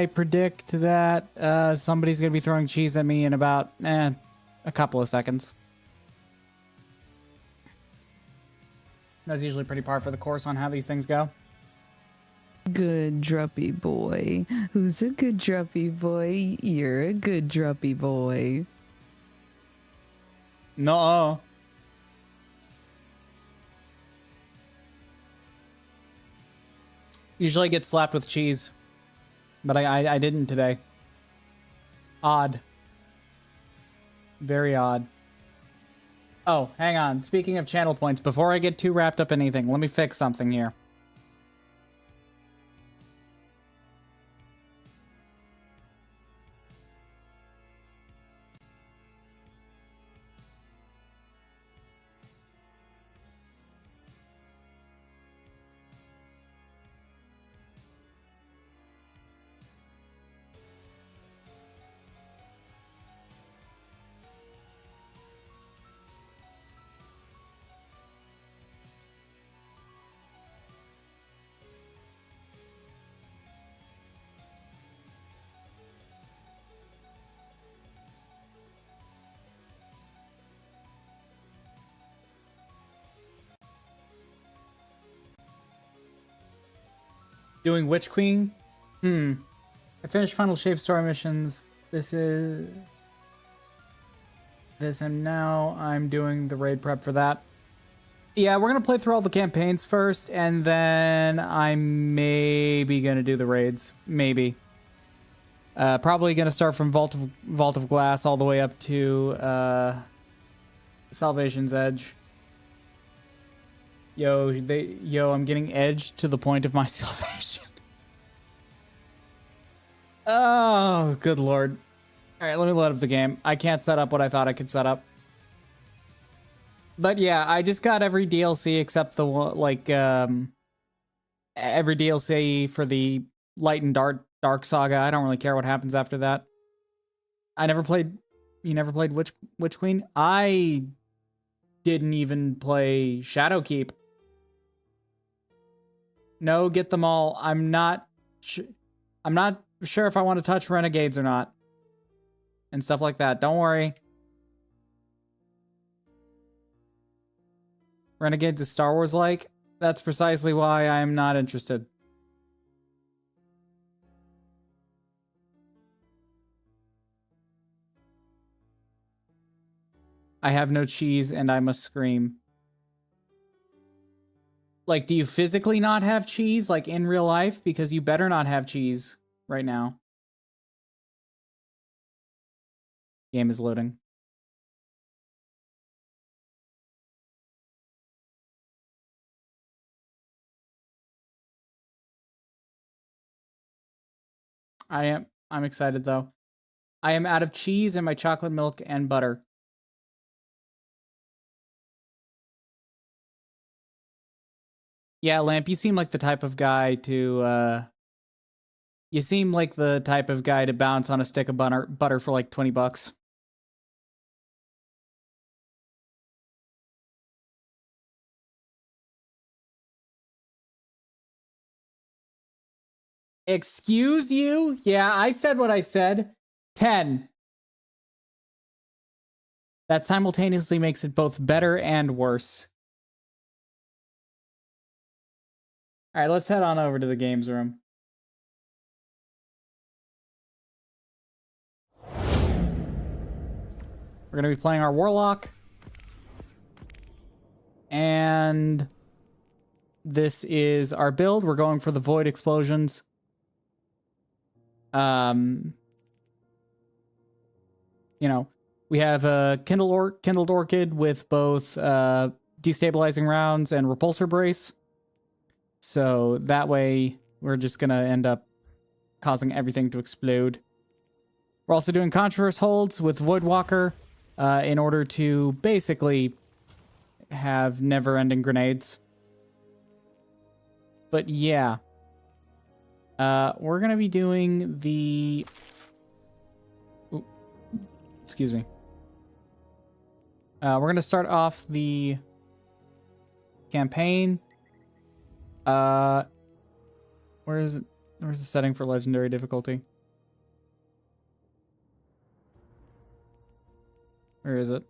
I predict that somebody's going to be throwing cheese at me in about a couple of seconds. That's usually pretty par for the course on how these things go. Good druppy boy. Who's a good druppy boy? You're a good druppy boy. No. Usually I get slapped with cheese, but I didn't today. Odd. Very odd. Oh, hang on. Speaking of channel points, before I get too wrapped up in anything, let me fix something here. Doing Witch Queen? I finished Final Shape story missions. And now I'm doing the raid prep for that. Yeah, we're gonna play through all the campaigns first, and then I'm maybe gonna do the raids. Maybe. Probably gonna start from Vault of Glass all the way up to Salvation's Edge. Yo, I'm getting edged to the point of my salvation. Oh, good lord. Alright, let me load up the game. I can't set up what I thought I could set up. But yeah, I just got every DLC except the one, like, every DLC for the Light and Dark Saga. I don't really care what happens after that. You never played Witch Queen? I didn't even play Shadowkeep. No, get them all. I'm not sure if I want to touch Renegades or not. And stuff like that. Don't worry. Renegades is Star Wars-like. That's precisely why I'm not interested. I have no cheese and I must scream. Like, do you physically not have cheese, like in real life? Because you better not have cheese right now. Game is loading. I'm excited though. I am out of cheese and my chocolate milk and butter. Yeah, Lamp, you seem like the type of guy to, you seem like the type of guy to bounce on a stick of butter for like 20 bucks. Excuse you? Yeah, I said what I said. 10. That simultaneously makes it both better and worse. All right, let's head on over to the games room. We're going to be playing our Warlock. And this is our build. We're going for the Void Explosions. You know, we have a Kindled Orchid with both destabilizing rounds and repulsor brace. So that way we're just going to end up causing everything to explode. We're also doing Controverse holds with Voidwalker in order to basically have never-ending grenades. But yeah. We're going to be doing the... Ooh, excuse me. We're going to start off the campaign. Where is it? Where's the setting for legendary difficulty? Where is it?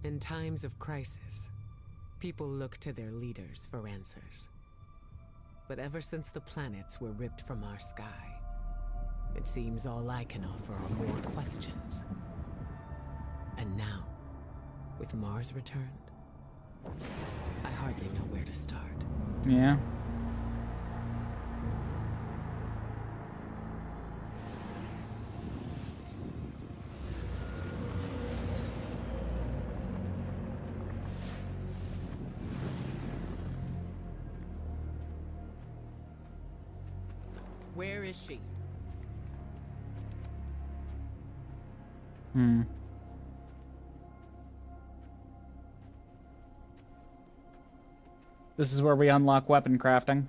In times of crisis, people look to their leaders for answers. But ever since the planets were ripped from our sky, it seems all I can offer are more questions. And now, with Mars returned, I hardly know where to start. Yeah. Where is she? This is where we unlock weapon crafting.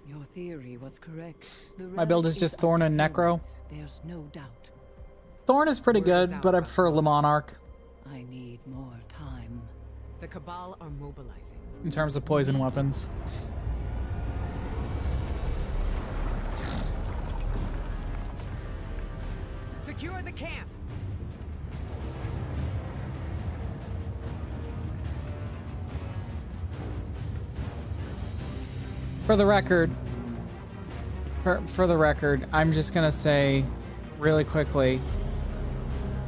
Your theory was correct. My build is just Thorn and Necro. There's no doubt. Thorn is pretty good, but I prefer Le Monarch I need more time. The Cabal are mobilizing. in terms of poison weapons. Secure the camp! For the record, for the record, I'm just gonna say really quickly,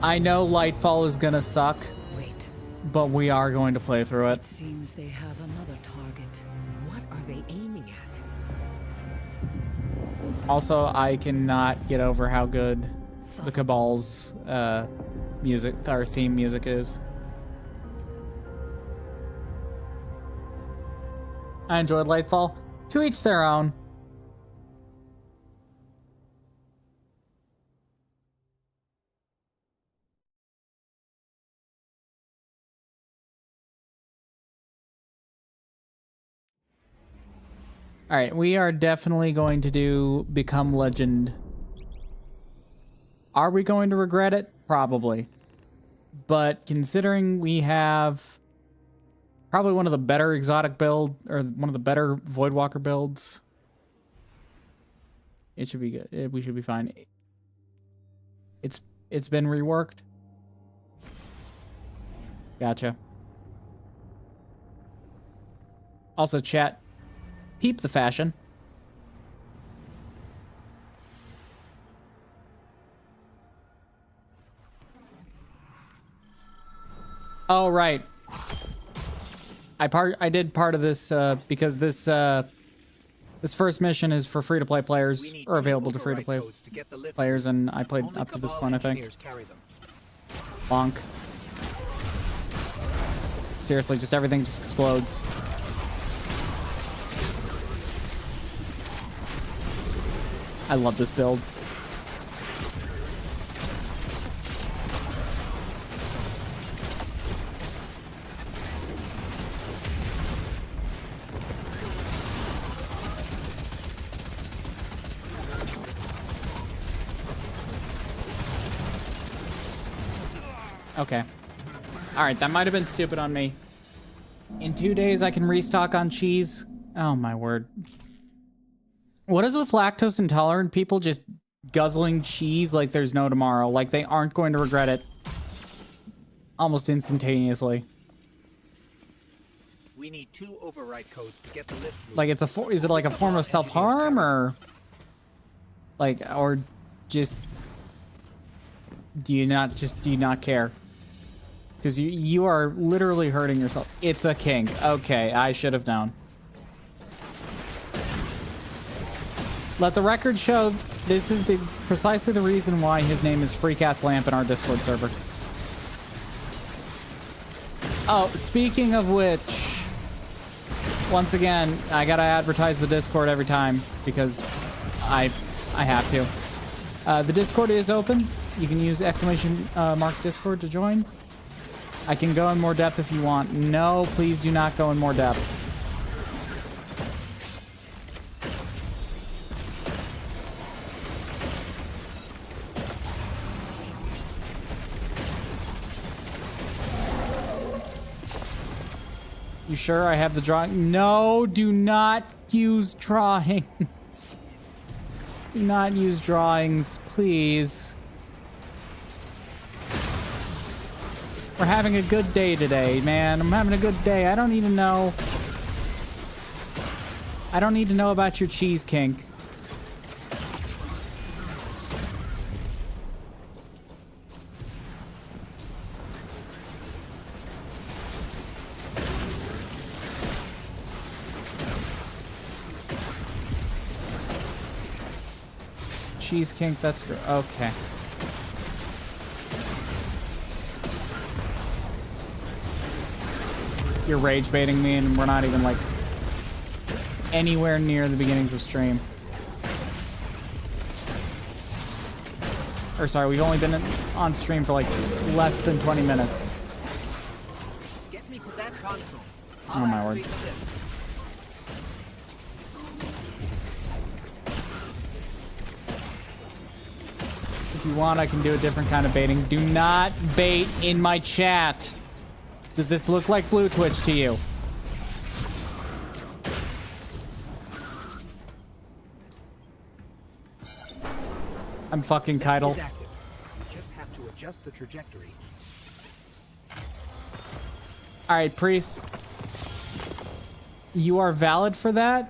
I know Lightfall is gonna suck, Wait, but we are going to play through it. it seems they have another target. What are they aiming at? Also, I cannot get over how good the Cabal's music, our theme music is. I enjoyed Lightfall. To each their own. All right, we are definitely going to do Become Legend. Are we going to regret it? Probably. But considering we have probably one of the better exotic build, or one of the better Voidwalker builds, it should be good. We should be fine. It's been reworked. Gotcha. Also, chat, peep the fashion. Oh, right. I did part of this because this first mission is for free-to-play players, or available to free-to-play players, and I played up to this point, I think. Bonk. Seriously, just everything just explodes. I love this build. Okay. Alright, that might have been stupid on me. In 2 days, I can restock on cheese. Oh, my word. What is with lactose intolerant people just guzzling cheese like there's no tomorrow? Like they aren't going to regret it almost instantaneously. We need 2 override codes to get the lift moving. Like it's is it like a form of self-harm, or like, or just do you not care? Because you are literally hurting yourself. It's a kink. Okay, I should have known. Let the record show this is precisely the reason why his name is Freak-Ass Lamp in our Discord server. Oh, speaking of which, once again, I gotta advertise the Discord every time because I have to. The Discord is open. You can use exclamation mark Discord to join. I can go in more depth if you want. No, please do not go in more depth. You sure I have the drawing? No, do not use drawings. Do not use drawings, please. We're having a good day today, man. I'm having a good day. I don't need to know. I don't need to know about your cheese kink. Cheese kink, that's good. Okay. You're rage baiting me, and we're not even like anywhere near the beginnings of stream. Or sorry, we've only been on stream for like less than 20 minutes. Get me to that console. Oh my word. If you want, I can do a different kind of baiting. Do not bait in my chat. Does this look like Blue Twitch to you? I'm fucking Keitel. He's active. You just have to adjust the trajectory. Alright, Priest. You are valid for that.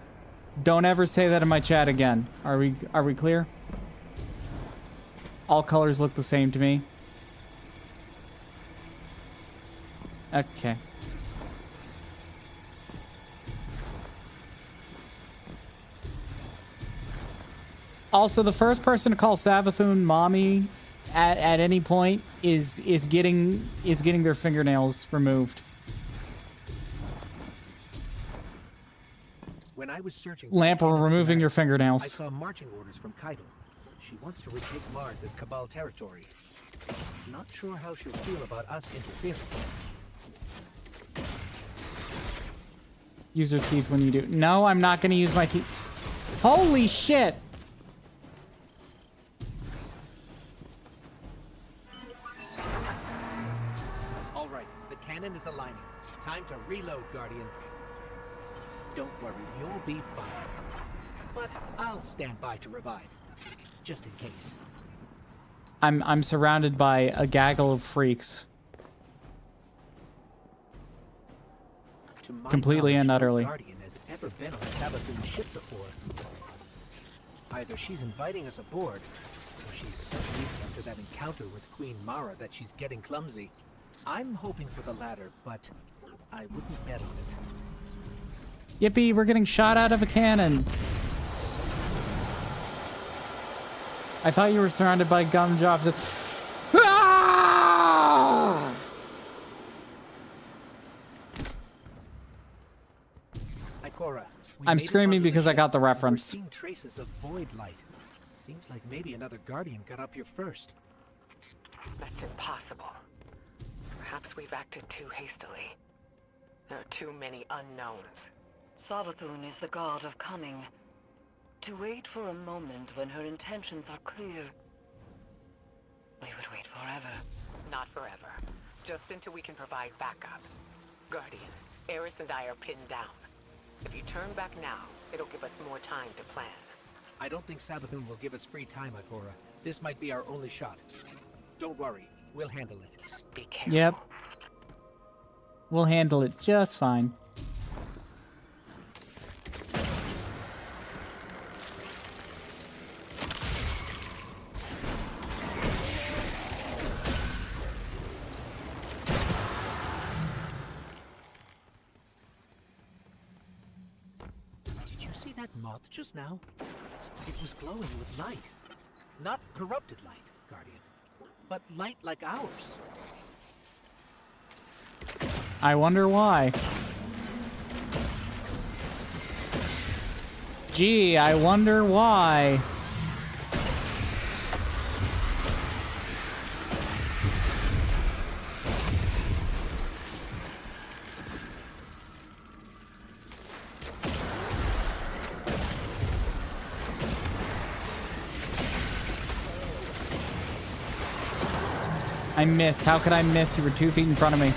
Don't ever say that in my chat again. Are we clear? All colors look the same to me. Okay. Also, the first person to call Savathun mommy at any point is getting their fingernails removed. When I was searching Lamp, we're removing your I fingernails. saw marching orders from Keitel. She wants to retake Mars as Cabal territory. Not sure how she'll feel about us interfering. Use your teeth when you do. No, I'm not going to use my teeth. Holy shit! All right, the cannon is aligning. Time to reload, Guardian. Don't worry, you'll be fine. But I'll stand by to revive, just in case. I'm surrounded by a gaggle of freaks. To my Completely knowledge, and no utterly. Guardian has ever been on a Savathun ship before. Either she's inviting us aboard, or she's so weak after that encounter with Queen Mara that she's getting clumsy. I'm hoping for the latter, but I wouldn't bet on it. Yippee, we're getting shot out of a cannon. I thought you were surrounded by gum jobs. Ah! Ikora, we I'm made it screaming onto the because I ship, got the and we're reference. seeing traces of void light. Seems like maybe another Guardian got up here first. That's impossible. Perhaps we've acted too hastily. There are too many unknowns. Savathun is the god of cunning. To wait for a moment when her intentions are clear, we would wait forever. Not forever. Just until we can provide backup. Guardian, Eris and I are pinned down. If you turn back now, it'll give us more time to plan. I don't think Savathun will give us free time, Ikora. This might be our only shot. Don't worry, we'll handle it. Be careful. Yep. We'll handle it just fine. Did you see that moth just now? It was glowing with light. Not corrupted light, Guardian, but light like ours. I wonder why. Gee, I wonder why. I missed. How could I miss? You were 2 feet in front of me.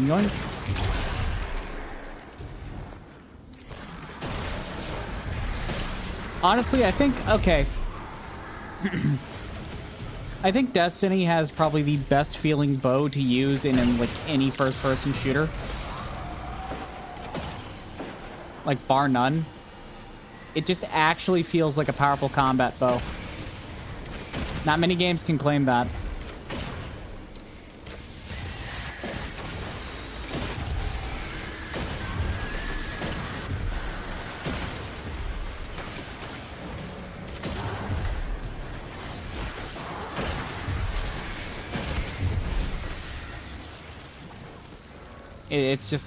Yoink. Honestly, I think, okay. I think Destiny has probably the best feeling bow to use in like any first-person shooter. Like, bar none. It just actually feels like a powerful combat bow. Not many games can claim that.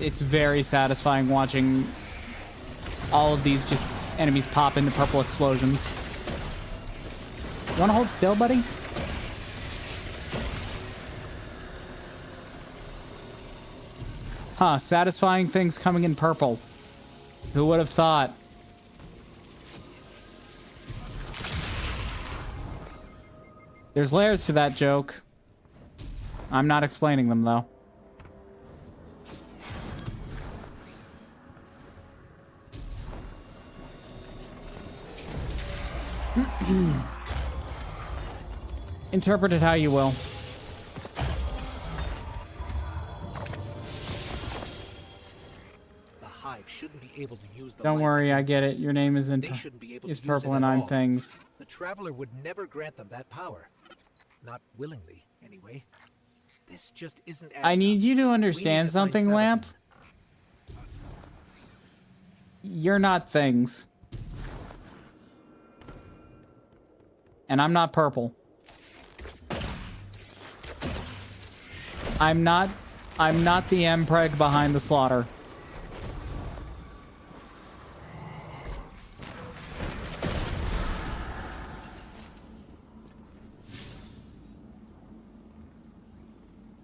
It's very satisfying watching all of these just enemies pop into purple explosions. You want to hold still, buddy? Huh, satisfying things coming in purple. Who would have thought? There's layers to that joke. I'm not explaining them, though. Interpret it how you will. The hive shouldn't be able to use the Don't light worry, I against get us. it. Your name is They shouldn't be able to use purple it and at I'm all. things. The Traveler would never grant them that power. Not willingly, anyway. This just isn't I need you to We need understand to find something, Lamp. Sabaton. You're not things. And I'm not purple. I'm not the Mpreg behind the slaughter.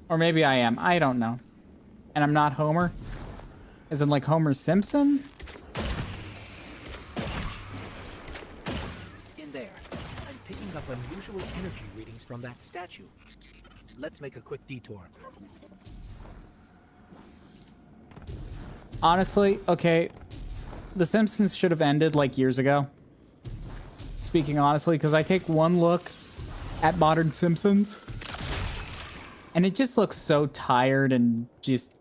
Or maybe I am. I don't know. And I'm not Homer? As in like Homer Simpson? In there, I'm picking up unusual energy readings from that statue. Let's make a quick detour. Honestly, okay. The Simpsons should have ended like years ago. Speaking honestly, because I take one look at modern Simpsons and it just looks so tired and just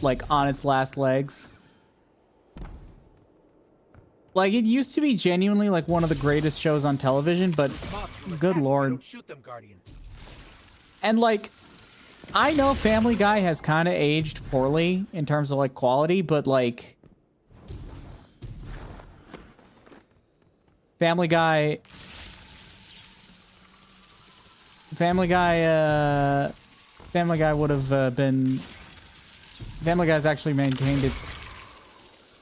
like on its last legs. Like, it used to be genuinely like one of the greatest shows on television, but Bob, you good attack. lord. Don't shoot them, Guardian. And like, I know Family Guy has kind of aged poorly in terms of like quality, but like Family Guy would have been. Family Guy's actually maintained its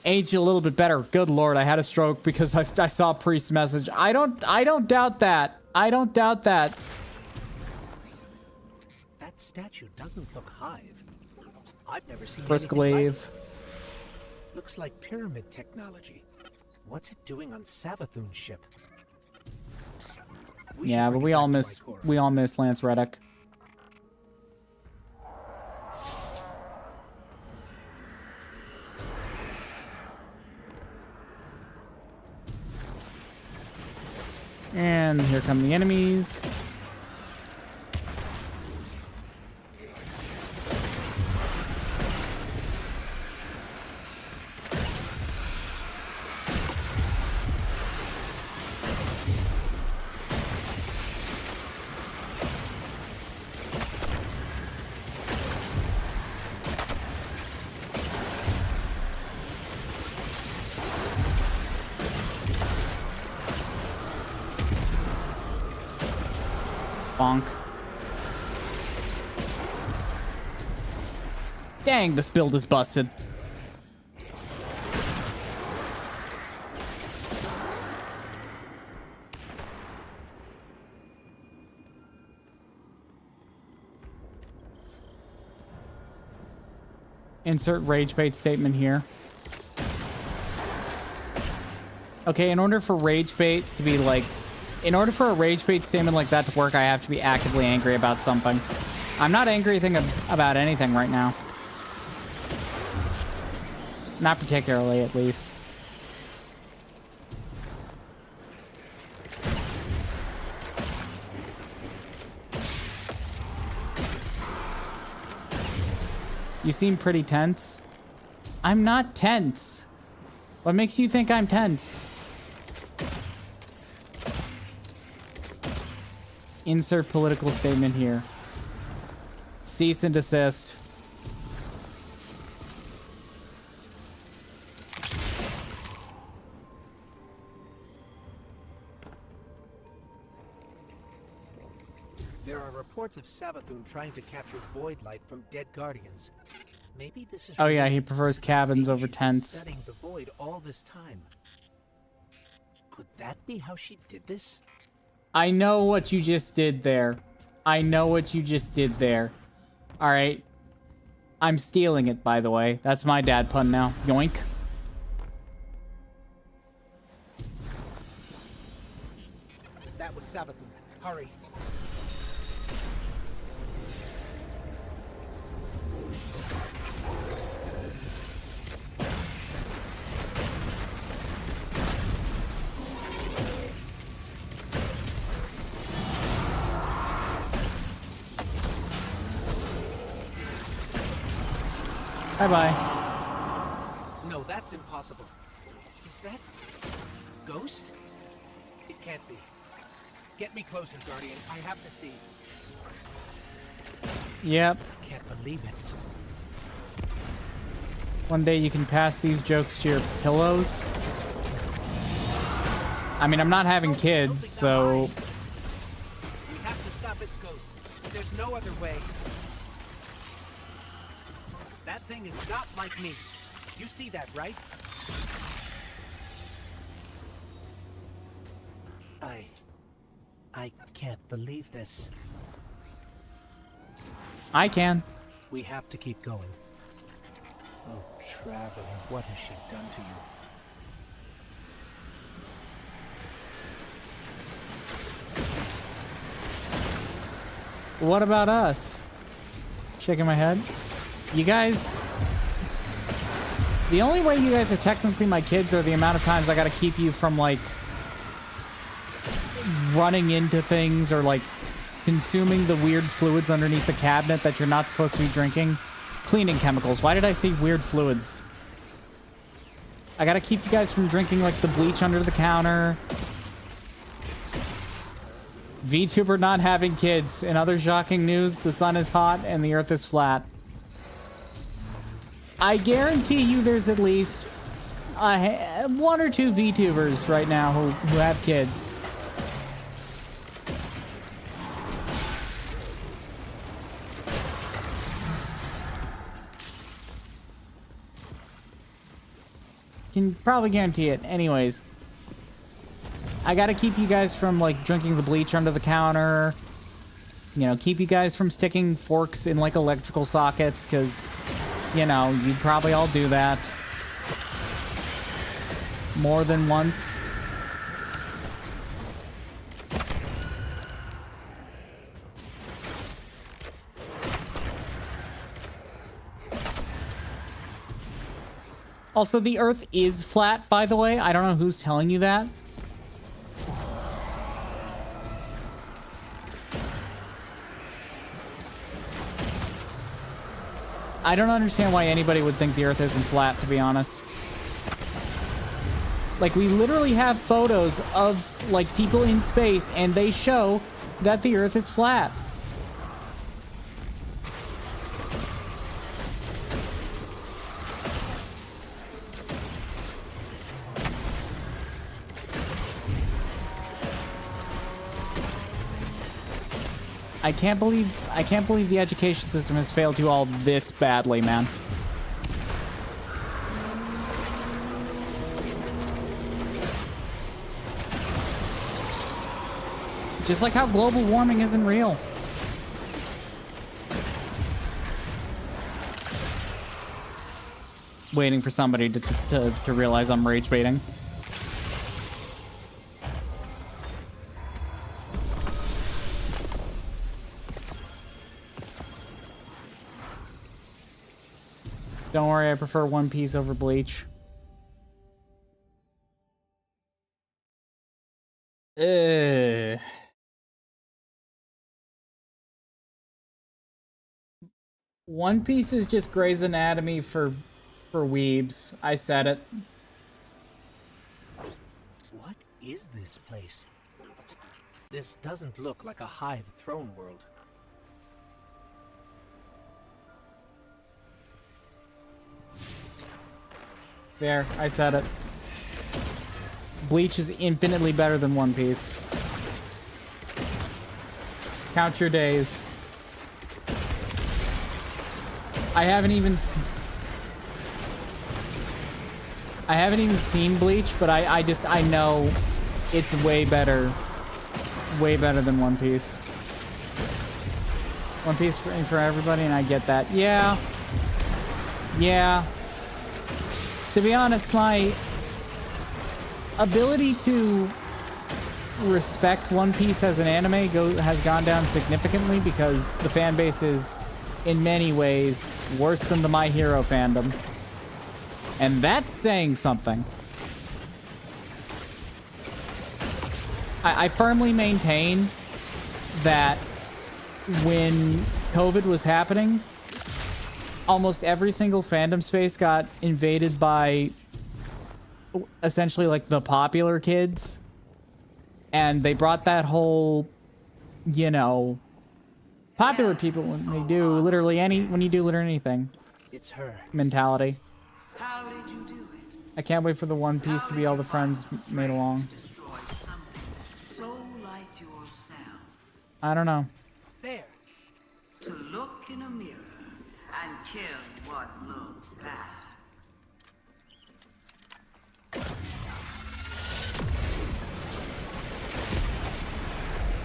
age a little bit better. Good lord, I had a stroke because I saw Priest's message. I don't doubt that. I don't doubt that. That statue doesn't look hive. I've never seen Brisk anything like Glaive. it. Looks like pyramid technology. What's it doing on Savathun's ship? We Yeah, should but bring it back to Ikora. we all miss Lance Reddick. And here come the enemies. Bonk. Dang, this build is busted. Insert rage bait statement here. Okay, in order for rage bait to be like... In order for a rage bait statement like that to work, I have to be actively angry about something. I'm not angry about anything right now. Not particularly, at least. You seem pretty tense. I'm not tense. What makes you think I'm tense? Insert political statement here. Cease and desist. There are reports of Savathun trying to capture void light from dead guardians. Maybe this is... Oh yeah, he prefers cabins over Maybe she's been tents. studying the void all this time. Could that be how she did this? I know what you just did there. I know what you just did there. Alright. I'm stealing it, by the way. That's my dad pun now. Yoink. That was Savathun. Hurry. Bye-bye. No, that's impossible. Is that... Ghost? It can't be. Get me closer, Guardian. I have to see. Yep. Can't believe it. One day you can pass these jokes to your pillows. I mean, I'm not having kids, so... We have to stop its ghost. There's no other way. That thing is not like me. You see that, right? I can't believe this. I can. We have to keep going. Oh, Traveler, what has she done to you? What about us? Shaking my head. You guys... The only way you guys are technically my kids are the amount of times I gotta keep you from, like... running into things or, like, consuming the weird fluids underneath the cabinet that you're not supposed to be drinking. Cleaning chemicals. Why did I say weird fluids? I gotta keep you guys from drinking, like, the bleach under the counter. VTuber not having kids. In other shocking news, the sun is hot and the earth is flat. I guarantee you there's at least one or two VTubers right now who have kids. Can probably guarantee it. Anyways, I gotta keep you guys from, like, drinking the bleach under the counter. You know, keep you guys from sticking forks in, like, electrical sockets, because, you know, you'd probably all do that. More than once. Also, the Earth is flat, by the way. I don't know who's telling you that. I don't understand why anybody would think the Earth isn't flat, to be honest. Like, we literally have photos of, like, people in space, and they show that the Earth is flat. I can't believe the education system has failed you all this badly, man. Just like how global warming isn't real. waiting for somebody to realize I'm rage baiting. Don't worry, I prefer One Piece over Bleach. One Piece is just Grey's Anatomy for weebs. I said it. What is this place? This doesn't look like a hive throne world. There, I said it. Bleach is infinitely better than One Piece. Count your days. I haven't even seen Bleach, but I know it's way better than One Piece. One Piece for everybody, and I get that. Yeah. To be honest, my ability to respect One Piece as an anime has gone down significantly because the fan base is, in many ways, worse than the My Hero fandom. And that's saying something. I firmly maintain that when COVID was happening, almost every single fandom space got invaded by essentially like the popular kids. And they brought that whole, you know, popular people when you do literally anything. It's her. Mentality. How did you do it? I can't wait for the One Piece to be all the friends made along. Destroy something so like yourself. I don't know. There. To look in a mirror and kill what looks bad.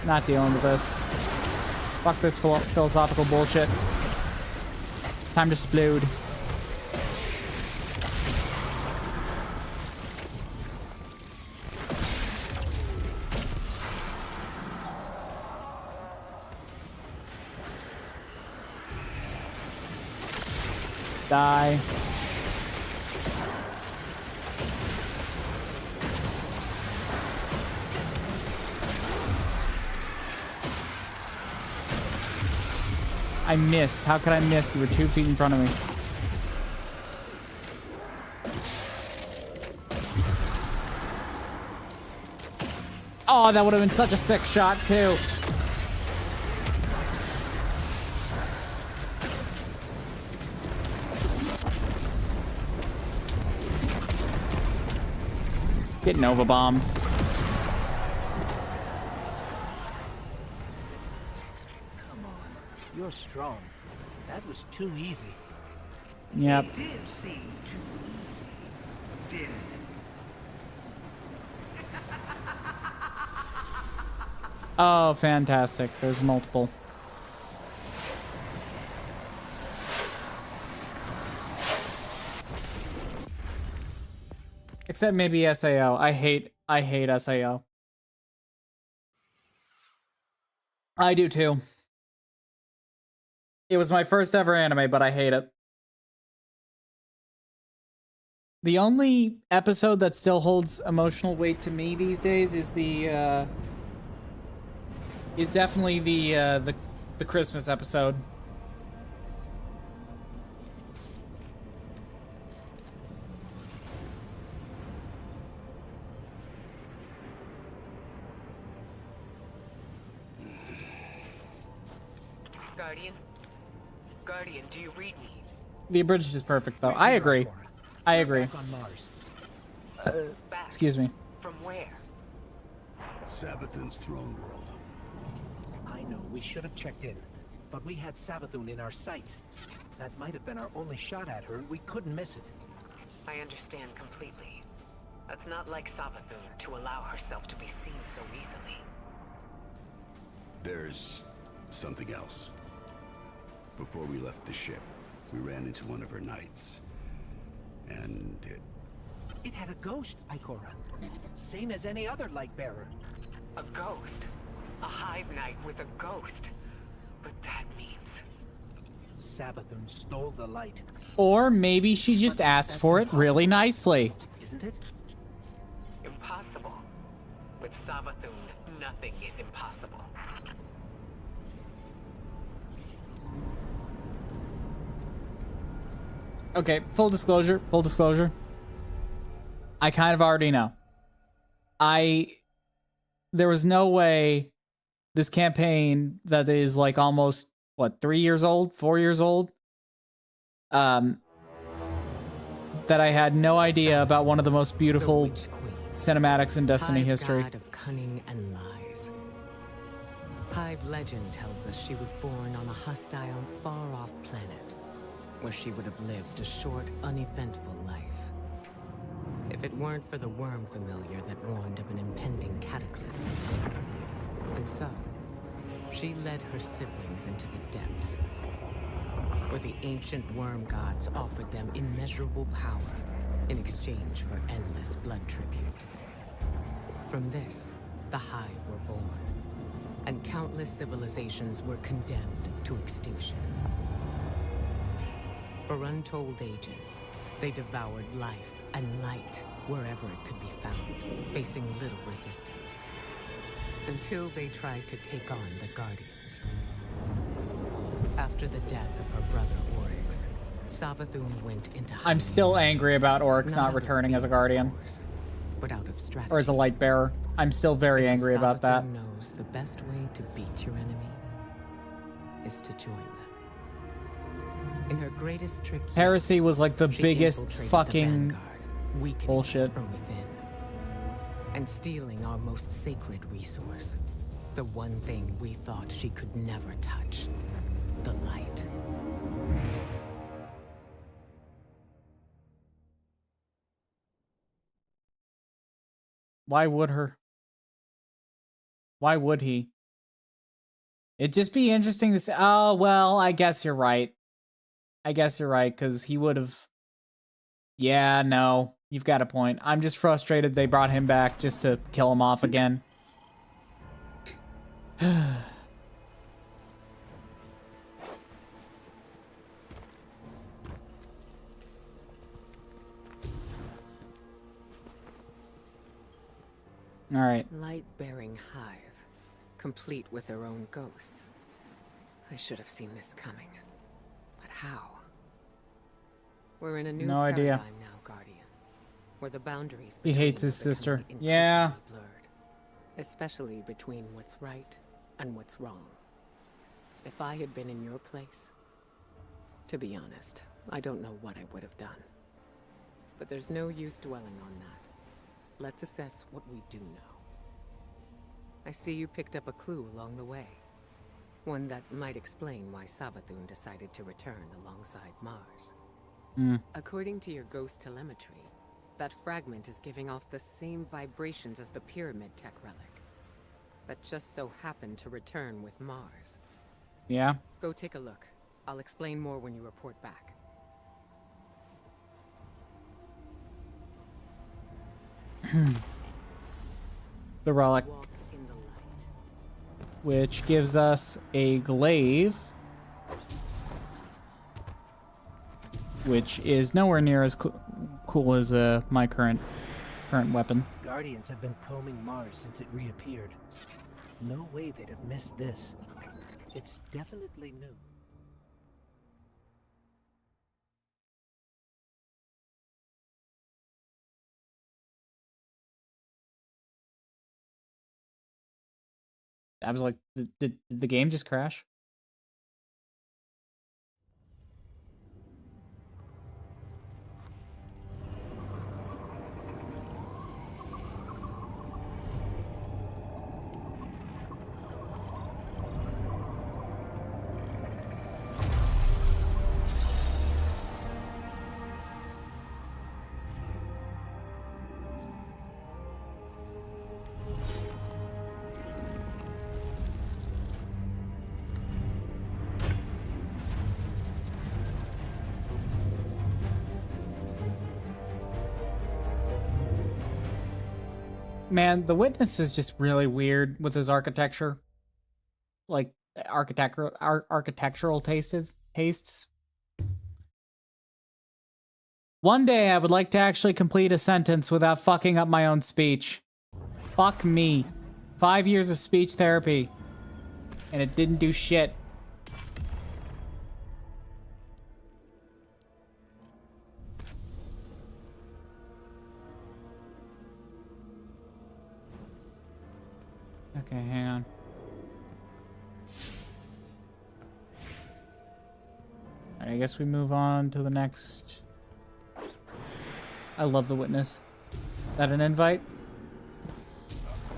Not dealing with this. Fuck this philosophical bullshit. Time to explode. Die. I missed. How could I miss? You were 2 feet in front of me. Oh, that would have been such a sick shot, too. Get Nova bombed. You're strong. That was too easy. Yep. It did seem too easy, didn't it? Oh, fantastic. There's multiple. Except maybe SAO. I hate SAO. I do too. It was my first ever anime, but I hate it. The only episode that still holds emotional weight to me these days is definitely the Christmas episode. Guardian, do you read me? The abridged is perfect, though. I agree. I agree. Back on Mars. Back. Excuse me. From where? Sabathun's throne world. I know, we should have checked in. But we had Savathun in our sights. That might have been our only shot at her, and we couldn't miss it. I understand completely. It's not like Savathun to allow herself to be seen so easily. There's something else. Before we left the ship, we ran into one of her knights. And It had a ghost, Ikora. Same as any other light bearer. A ghost? A hive knight with a ghost? But that means... Savathun stole the light, Or maybe she just asked for it really nicely. isn't it? impossible. With Savathun, nothing is impossible. Okay, full disclosure, full disclosure. I kind of already know. There was no way this campaign that is like almost, what, 3 years old, 4 years old? That I had no idea about one of the most beautiful The Witch Queen. cinematics in Destiny Hive history. God of cunning and lies. Hive legend tells us she was born on a hostile, far-off planet, where she would have lived a short, uneventful life. If it weren't for the worm familiar that warned of an impending cataclysm. And so, she led her siblings into the depths, where the ancient worm gods offered them immeasurable power in exchange for endless blood tribute. From this, the Hive were born, and countless civilizations were condemned to extinction. For untold ages, they devoured life and light wherever it could be found, facing little resistance. Until they tried to take on the Guardians. After the death of her brother Oryx, Savathun went into hiding. I'm still angry about Oryx not out of returning as a fear, of guardian. course, but out of strategy. Or as a light bearer. I'm still very Because angry about that. Savathun knows the best way to beat your enemy is to join them. In her greatest trick yet, Heresy was like the she biggest infiltrated the fucking Vanguard, weakening bullshit. us from within, and stealing our most sacred resource, the one thing we thought she could never touch, the light. Why would her? Why would he? It'd just be interesting to say, oh, well, I guess you're right. I guess you're right, because he would have... Yeah, no, you've got a point. I'm just frustrated they brought him back just to kill him off again. All right. Light-bearing hive, complete with their own ghosts. I should have seen this coming. But how? We're in a new No idea. paradigm now, Guardian, where the boundaries He between hates his us are sister. becoming Yeah. increasingly blurred, especially between what's right and what's wrong. If I had been in your place, to be honest, I don't know what I would have done. But there's no use dwelling on that. Let's assess what we do know. I see you picked up a clue along the way. One that might explain why Savathun decided to return alongside Mars. According to your ghost telemetry, that fragment is giving off the same vibrations as the pyramid tech relic. That just so happened to return with Mars. Yeah. Go take a look. I'll explain more when you report back. The relic, Walk in the light. which gives us a glaive, which is nowhere near as cool as my current weapon. Guardians have been combing Mars since it reappeared. No way they'd have missed this. It's definitely new. I was like, did the game just crash? Man, the witness is just really weird with his architecture. Like, architectural tastes. One day I would like to actually complete a sentence without fucking up my own speech. Fuck me. 5 years of speech therapy. And it didn't do shit. Okay, hang on. Alright, I guess we move on to the next. I love the witness. Is that an invite?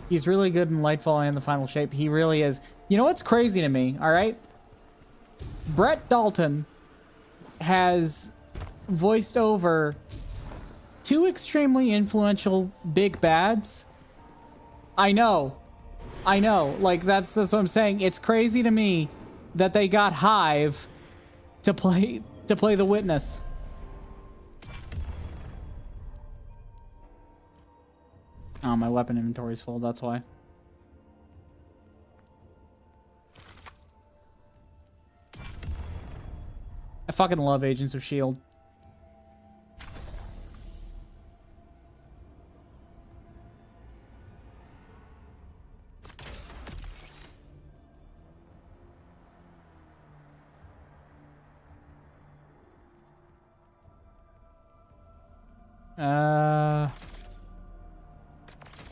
He's really good in Lightfall and the Final Shape. He really is. You know what's crazy to me, alright? Brett Dalton has voiced over 2 extremely influential big bads. I know. Like, that's what I'm saying. It's crazy to me that they got Hive to play the witness. Oh, my weapon inventory's full, that's why. I fucking love Agents of S.H.I.E.L.D.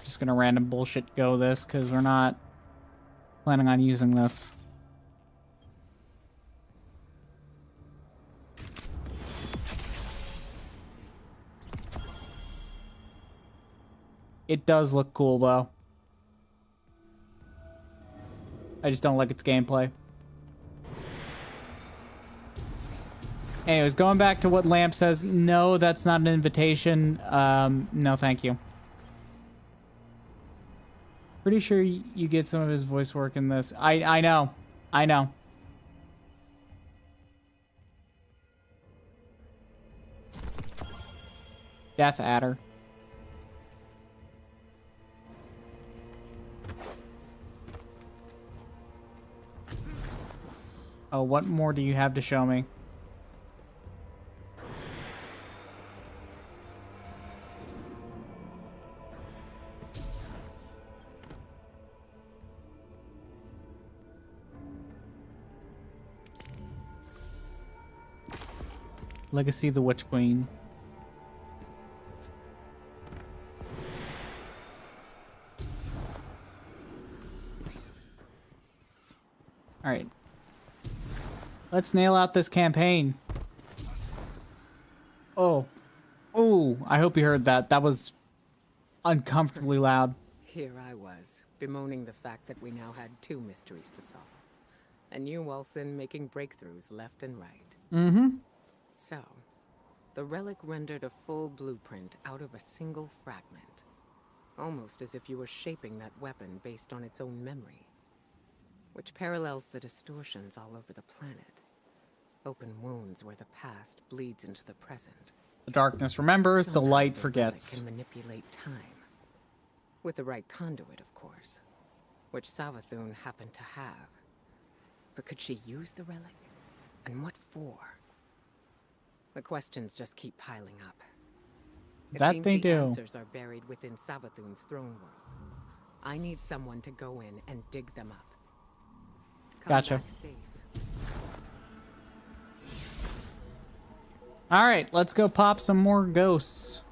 Just gonna random bullshit go this, because we're not planning on using this. It does look cool, though. I just don't like its gameplay. Anyways, going back to what Lamp says, no, that's not an invitation. No, thank you. Pretty sure you get some of his voice work in this. I know. Death Adder. Oh, what more do you have to show me? Legacy of the Witch Queen. Alright. Let's nail out this campaign. Oh. Ooh, I hope you heard that. That was uncomfortably loud. Here I was, bemoaning the fact that we now had 2 mysteries to solve. And you, Wilson, making breakthroughs left and right. Mm-hmm. So, the relic rendered a full blueprint out of a single fragment. Almost as if you were shaping that weapon based on its own memory. Which parallels the distortions all over the planet. Open wounds where the past bleeds into the present. The darkness remembers, the Somehow light the forgets. relic can manipulate time. With the right conduit, of course. Which Savathun happened to have. But could she use the relic? And what for? The questions just keep piling up. It That seems they the do. answers are buried within Savathun's throne world. I need someone to go in and dig them up. Come Gotcha. back safe. Alright, let's go pop some more ghosts.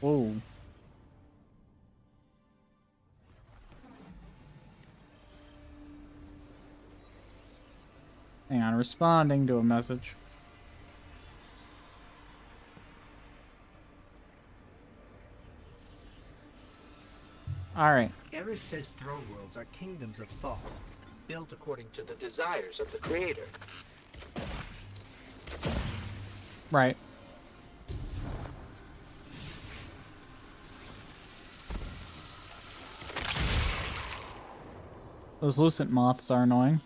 Whoa. Hang on, responding to a message. Alright. Eris says throne worlds are kingdoms of thought, built according to the desires of the creator. Right. Those lucent moths are annoying.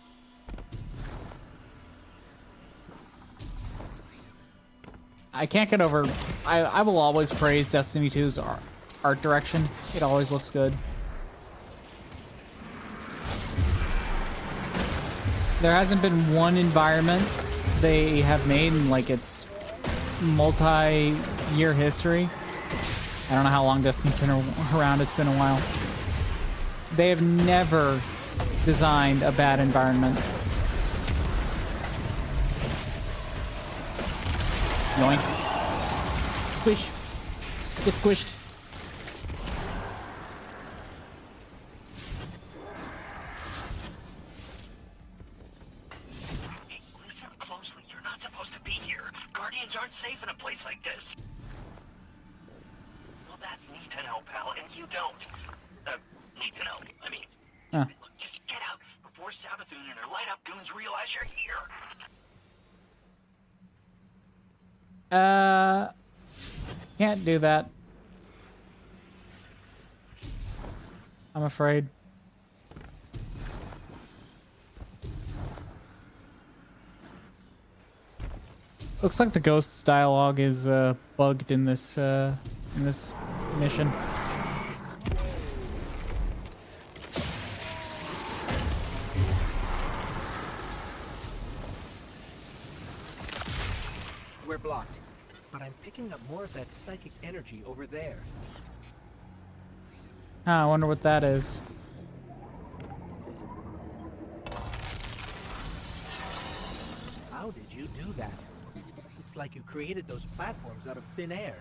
I can't get over... I will always praise Destiny 2's art direction. It always looks good. There hasn't been one environment they have made in like its multi-year history. I don't know how long Destiny's been around. It's been a while. They have never designed a bad environment. Yoink. Squish. Get squished. Hey, listen closely. You're not supposed to be here. Guardians aren't safe in a place like this. Well, that's neat to know, pal, and you don't. Need to know. I mean, Huh. look, just get out before Savathun and her light-up goons realize you're here. Can't do that. I'm afraid. Looks like the ghost's dialogue is bugged in this mission. We're blocked, but I'm picking up more of that psychic energy over there. I wonder what that is. How did you do that? It's like you created those platforms out of thin air.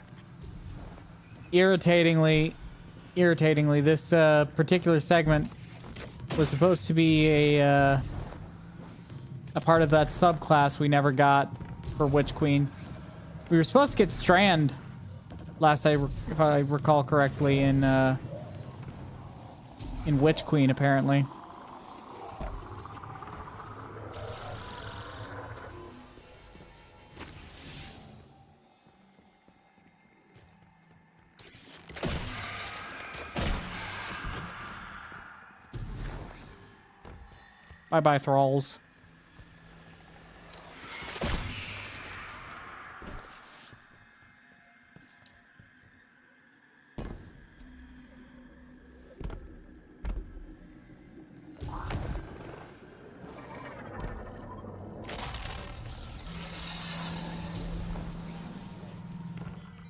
Irritatingly, this particular segment was supposed to be a part of that subclass we never got for Witch Queen. We were supposed to get Strand last, if I recall correctly, in Witch Queen, apparently. Bye-bye, thralls.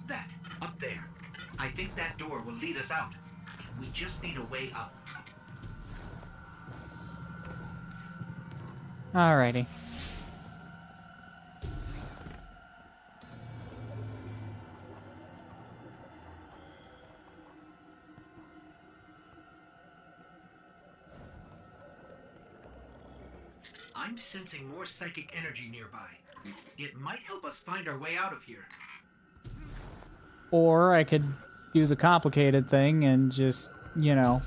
That, up there. I think that door will lead us out. We just need a way up. Alrighty. I'm sensing more psychic energy nearby. It might help us find our way out of here. Or I could do the complicated thing and just, you know,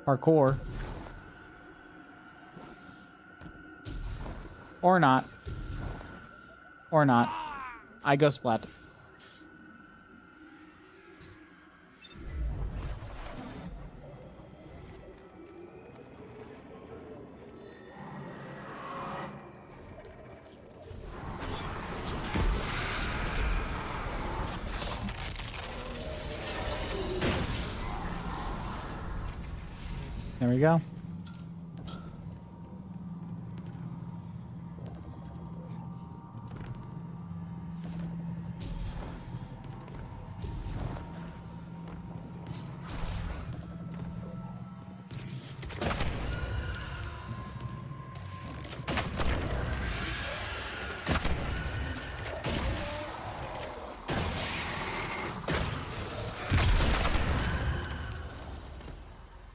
parkour. Or not. Or not. I go splat. There we go.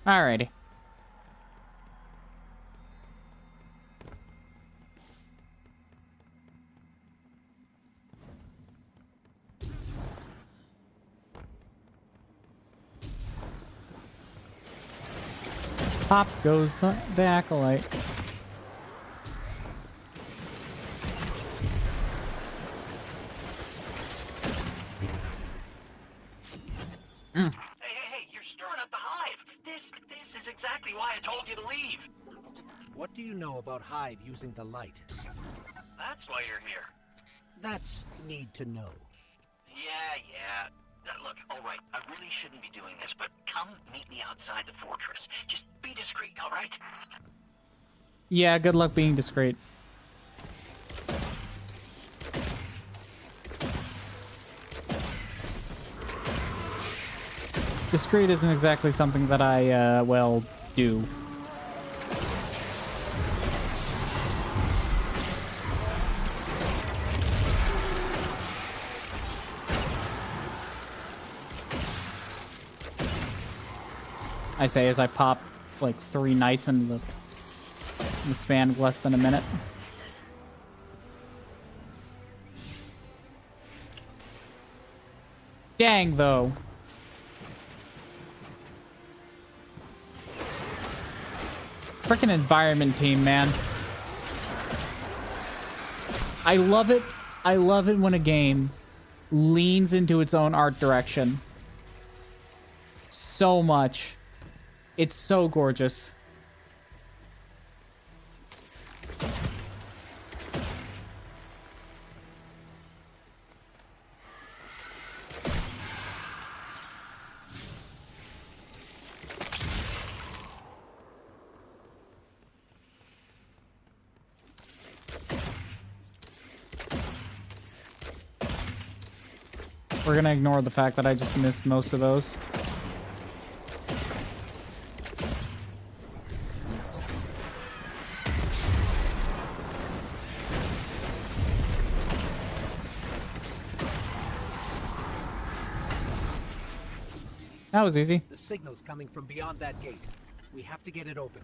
Alrighty. Pop goes the acolyte. Hey, you're stirring up the hive. This is exactly why I told you to leave. What do you know about Hive using the light? That's why you're here. That's need to know. Yeah. Look, all right, I really shouldn't be doing this, but come meet me outside the fortress. Just be discreet, all right? Yeah, good luck being discreet. Discreet isn't exactly something that I, well, do. I say as I pop like 3 knights in the span of less than a minute. Dang, though. Frickin' environment team, man. I love it. I love it when a game leans into its own art direction so much. It's so gorgeous. We're gonna ignore the fact that I just missed most of those. That was easy. The signal's coming from beyond that gate. We have to get it open.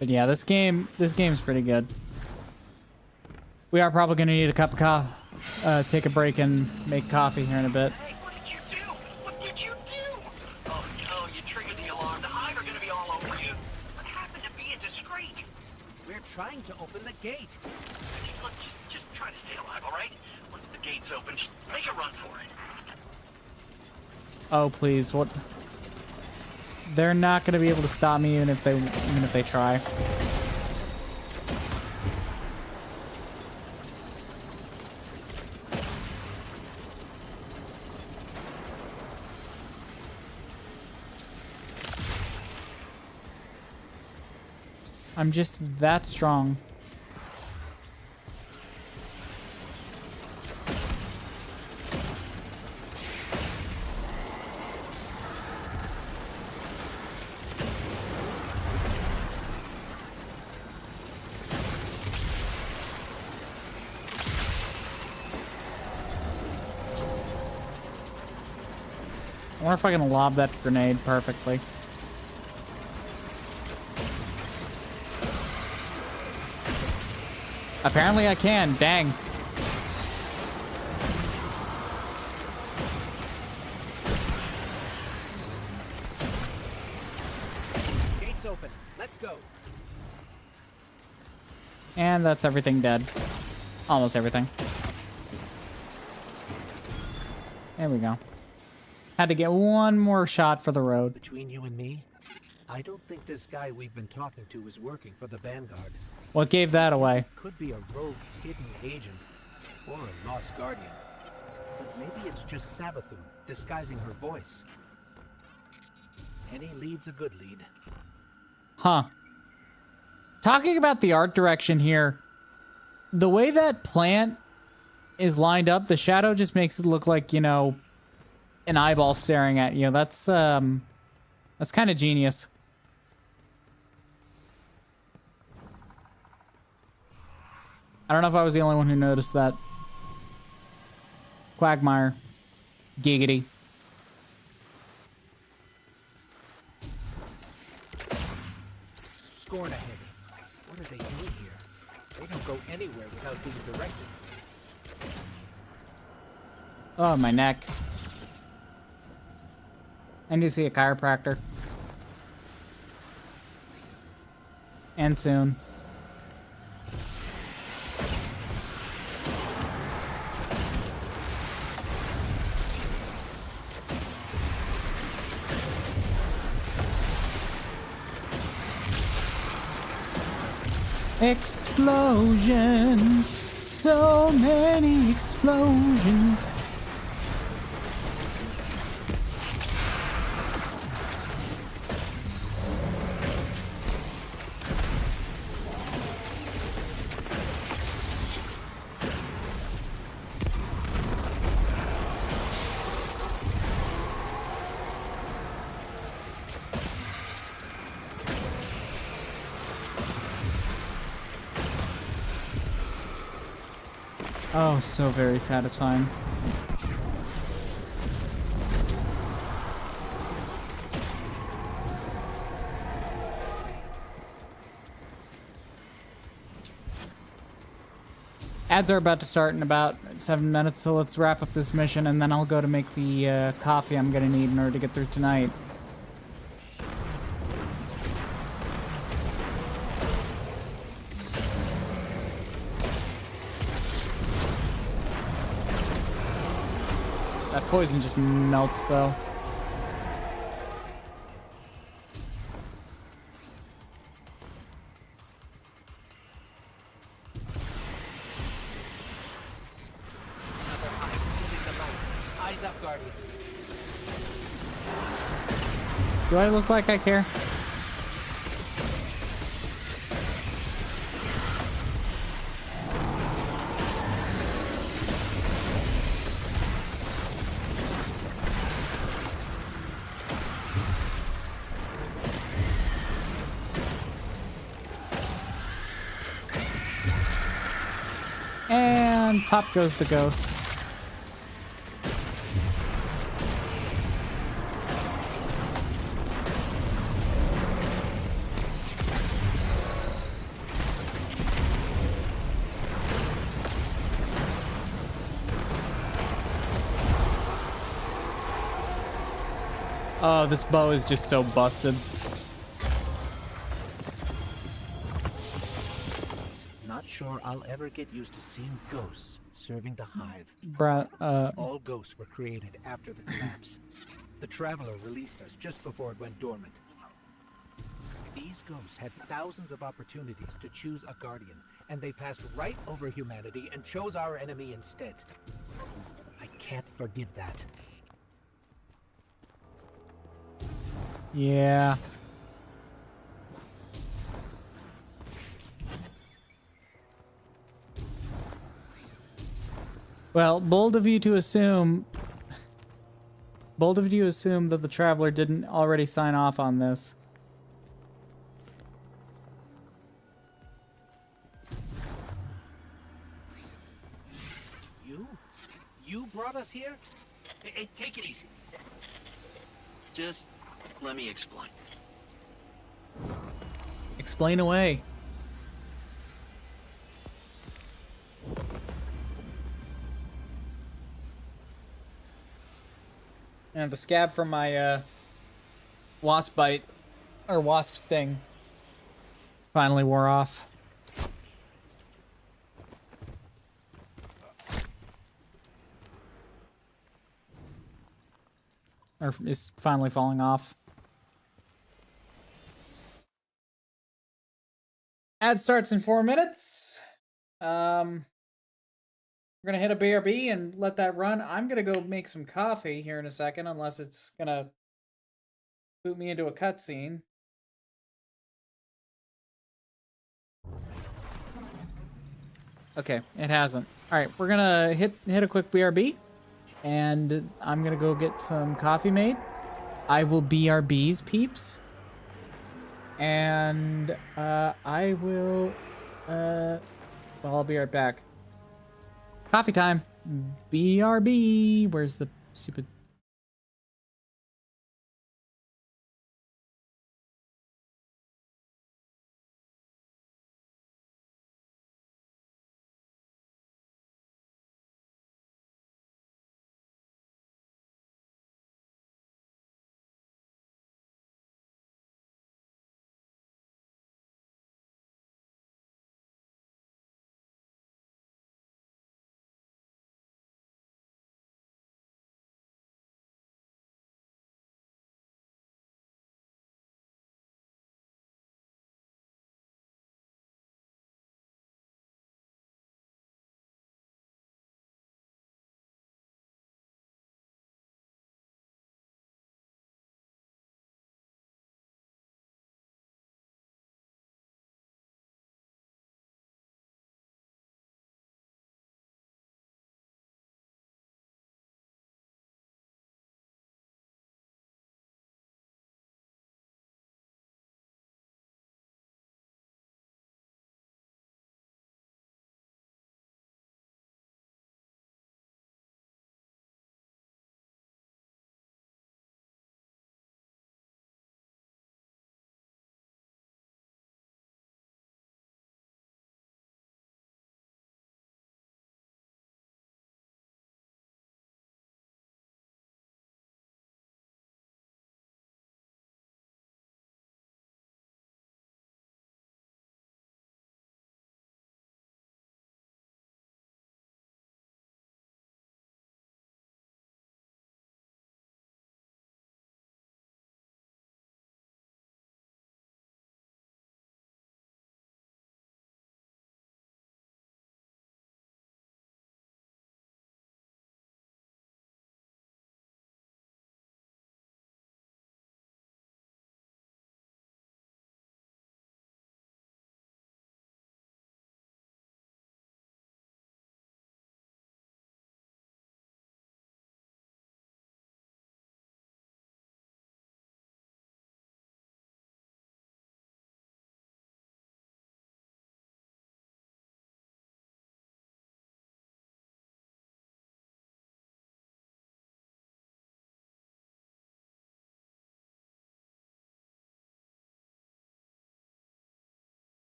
But yeah, this game's pretty good. We are probably gonna need a cup of coffee, take a break and make coffee here in a bit. Hey, what did you do? What did you do? Oh no, you triggered the alarm. The hive are gonna be all over you. What happened to being discreet? We're trying to open the gate. Look, just try to stay alive, all right? Once the gate's open, just make a run for it. Oh please, what? They're not gonna be able to stop me even if they try. I'm just that strong. I wonder if I can lob that grenade perfectly. Apparently I can. Dang. Gate's open. Let's go. And that's everything dead. Almost everything. There we go. Had to get one more shot for the road. Between you and me, I don't think this guy we've been talking to is working for the Vanguard. What gave that away? Could be a rogue hidden agent or a lost guardian. But maybe it's just Sabathu disguising her voice. Any lead's a good lead. Huh. Talking about the art direction here, the way that plant is lined up, the shadow just makes it look like, you know, an eyeball staring at you. That's kind of genius. I don't know if I was the only one who noticed that. Quagmire. Giggity. Scorn ahead. What are they doing here? They don't go anywhere without being directed. Oh, my neck. I need to see a chiropractor. And soon. Explosions. So many explosions. Oh, so very satisfying. Ads are about to start in about 7 minutes, so let's wrap up this mission, and then I'll go to make the coffee I'm gonna need in order to get through tonight. That poison just melts, though. Eyes up, Guardian. Do I look like I care? And pop goes the ghost. Oh, this bow is just so busted. Not sure I'll ever get used to seeing ghosts serving the hive. Bruh, All ghosts were created after the collapse. The Traveler released us just before it went dormant. These ghosts had thousands of opportunities to choose a guardian, and they passed right over humanity and chose our enemy instead. I can't forgive that. yeah. Well, bold of you to assume that the Traveler didn't already sign off on this. You brought us here? Hey, take it easy. Just let me explain. Explain away. And the scab from my wasp bite, or wasp sting, finally wore off. Or is finally falling off. Ad starts in 4 minutes. We're gonna hit a BRB and let that run. I'm gonna go make some coffee here in a second, unless it's gonna boot me into a cutscene. Okay, it hasn't. All right, we're gonna hit a quick BRB, and I'm gonna go get some coffee made. I will BRBs, peeps, and I will. Well, I'll be right back. Coffee time. BRB. Where's the stupid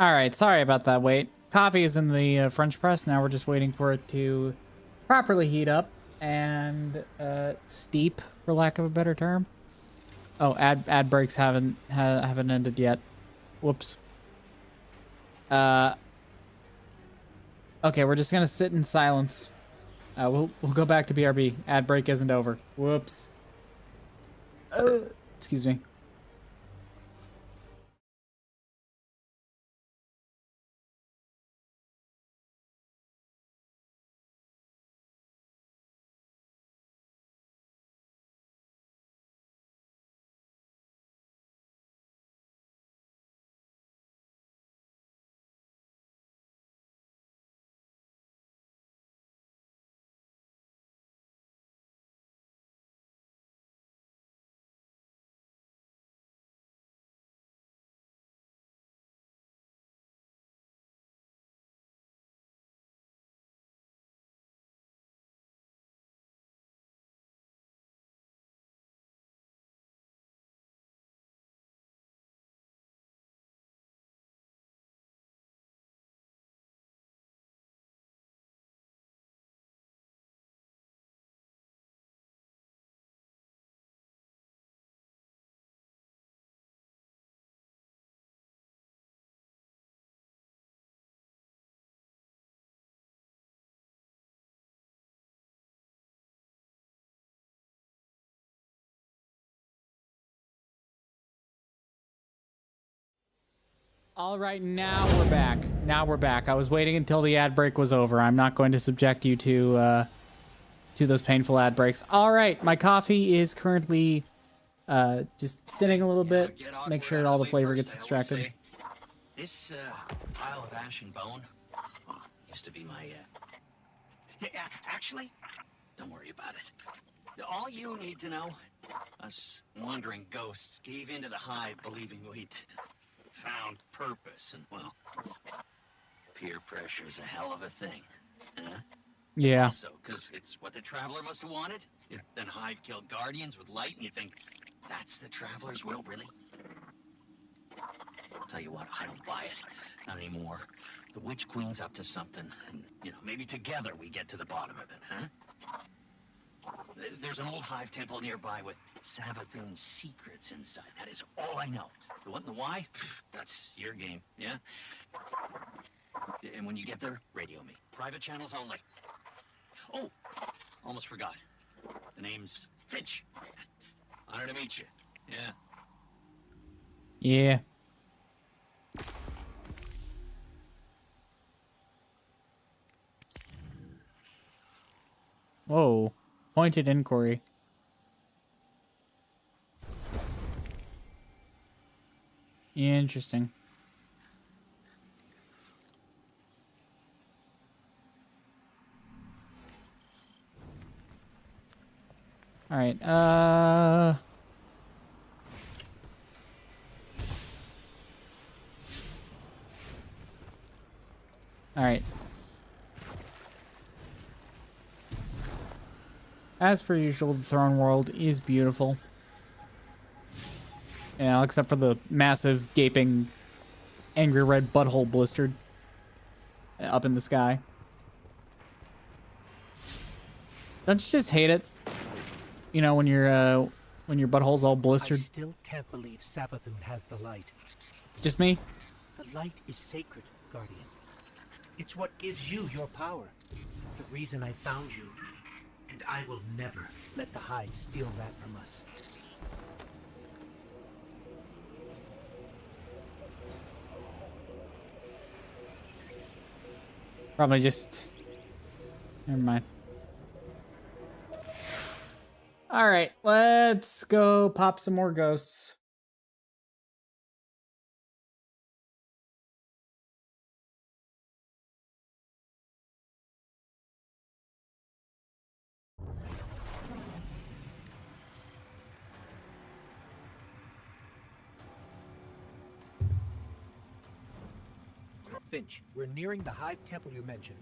All right, sorry about that wait. Coffee is in the French press. Now we're just waiting for it to properly heat up and steep, for lack of a better term. Oh, ad breaks haven't ended yet. Whoops. Okay, we're just gonna sit in silence. We'll go back to BRB. Ad break isn't over. Whoops. Excuse me. All right, now we're back. Now we're back. I was waiting until the ad break was over. I'm not going to subject you to those painful ad breaks. All right, my coffee is currently just sitting a little bit. Make sure all the flavor gets extracted. This pile of ash and bone used to be my. Actually, don't worry about it. All you need to know: us wandering ghosts gave into the hive, believing we'd found purpose, and well, peer pressure's a hell of a thing, huh? Yeah. So, because it's what the Traveler must have wanted. Yeah. Then Hive killed Guardians with light, and you think that's the Traveler's will, really? I'll tell you what, I don't buy it. Not anymore. The Witch Queen's up to something, and, maybe together we get to the bottom of it, huh? There's an old Hive temple nearby with Savathun's secrets inside. That is all I know. The what and the why? That's your game, yeah? And when you get there, radio me. Private channels only. Oh, almost forgot. The name's Finch. Honor to meet you. Yeah. Yeah. Whoa. Pointed inquiry. Interesting. All right. All right. As per usual, the throne world is beautiful. Yeah, except for the massive, gaping, angry red butthole blistered up in the sky. Don't you just hate it? When your butthole's all blistered. I still can't believe Savathun has the light. Just me? The light is sacred, Guardian. It's what gives you your power. It's the reason I found you. And I will never let the Hive steal that from us. Probably just... Never mind. Alright, let's go pop some more ghosts. Finch, we're nearing the Hive temple you mentioned.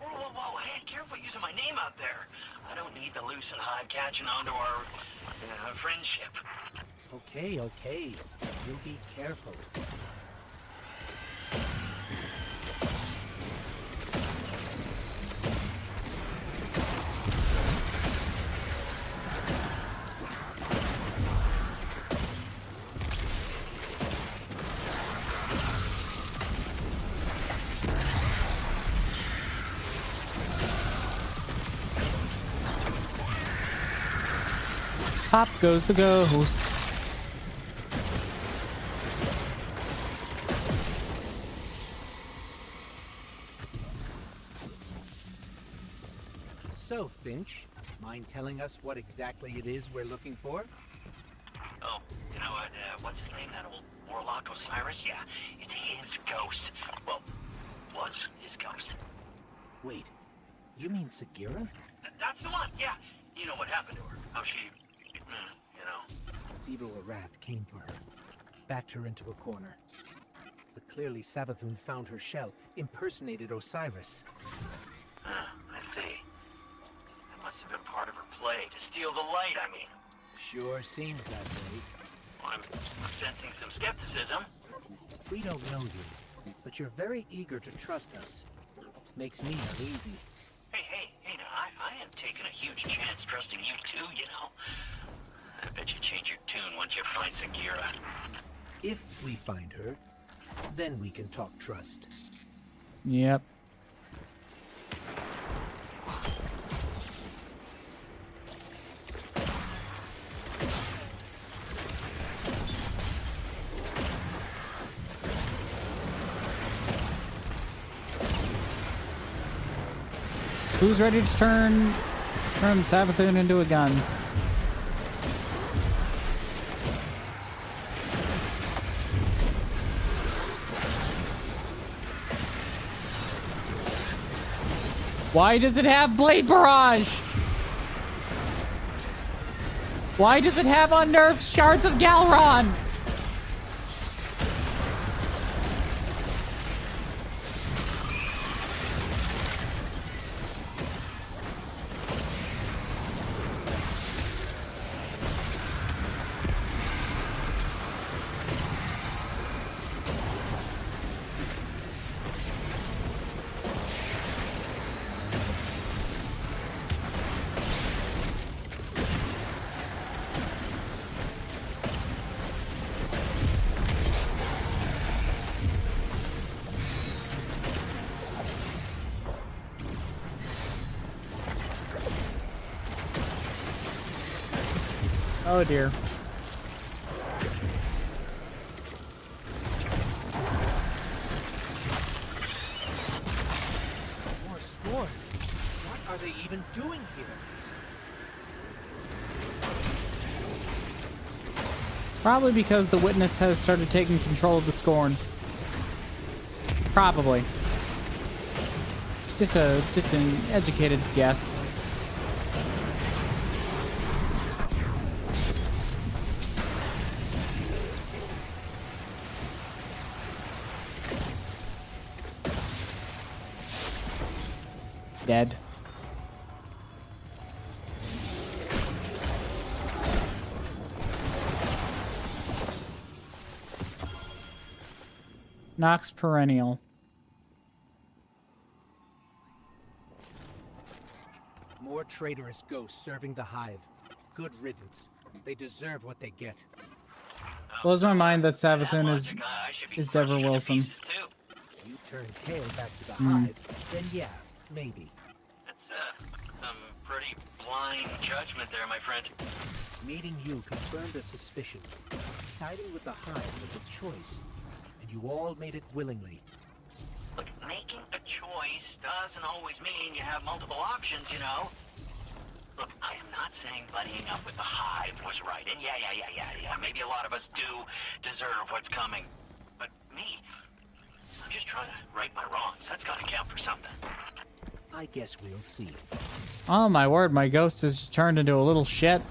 Whoa, hey, careful using my name out there. I don't need the loose and Hive catching on to our friendship. Okay. You be careful. Pop goes the ghost. So, Finch, mind telling us what exactly it is we're looking for? Oh, you know what? What's his name? That old warlock Osiris? Yeah, it's his ghost. Well, was his ghost. Wait, you mean Sagira? That's the one. Yeah. You know what happened to her? How she, you know. Zevil Arath came for her, backed her into a corner. But clearly Savathun found her shell, impersonated Osiris. I see. That must have been part of her play to steal the light. I mean. Sure seems that way. Well, I'm sensing some skepticism. We don't know you, but you're very eager to trust us. Makes me uneasy. Hey, now, I am taking a huge chance trusting you too, you know. I bet you change your tune once you find Sagira. If we find her, then we can talk trust. Yep. Who's ready to turn Savathun into a gun? Why does it have Blade Barrage? Why does it have unnerved shards of Galron? Oh dear. More Scorn. What are they even doing here? Probably because the witness has started taking control of the Scorn. Probably. Just an educated guess. Dead. Nox Perennial. More traitorous ghosts serving the Hive. Good riddance. They deserve what they get. Blows my mind that Savathun is Deborah crushing to Wilson. pieces, too. You turn tail back to the Hive, then yeah, maybe. That's some pretty blind judgment there, my friend. Meeting you confirmed a suspicion. Siding with the Hive was a choice, and you all made it willingly. Look, making a choice doesn't always mean you have multiple options, you know. Look, I am not saying buddying up with the Hive was right, and yeah, maybe a lot of us do deserve what's coming. But me, I'm just trying to right my wrongs. That's gotta count for something. I guess we'll see. Oh my word, my ghost has just turned into a little shit.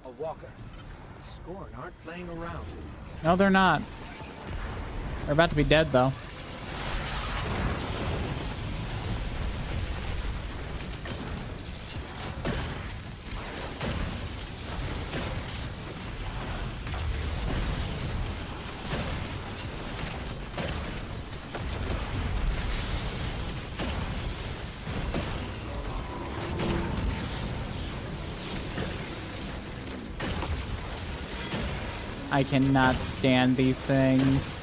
A walker. The Scorn aren't playing around. No, they're not. They're about to be dead, though. I cannot stand these things.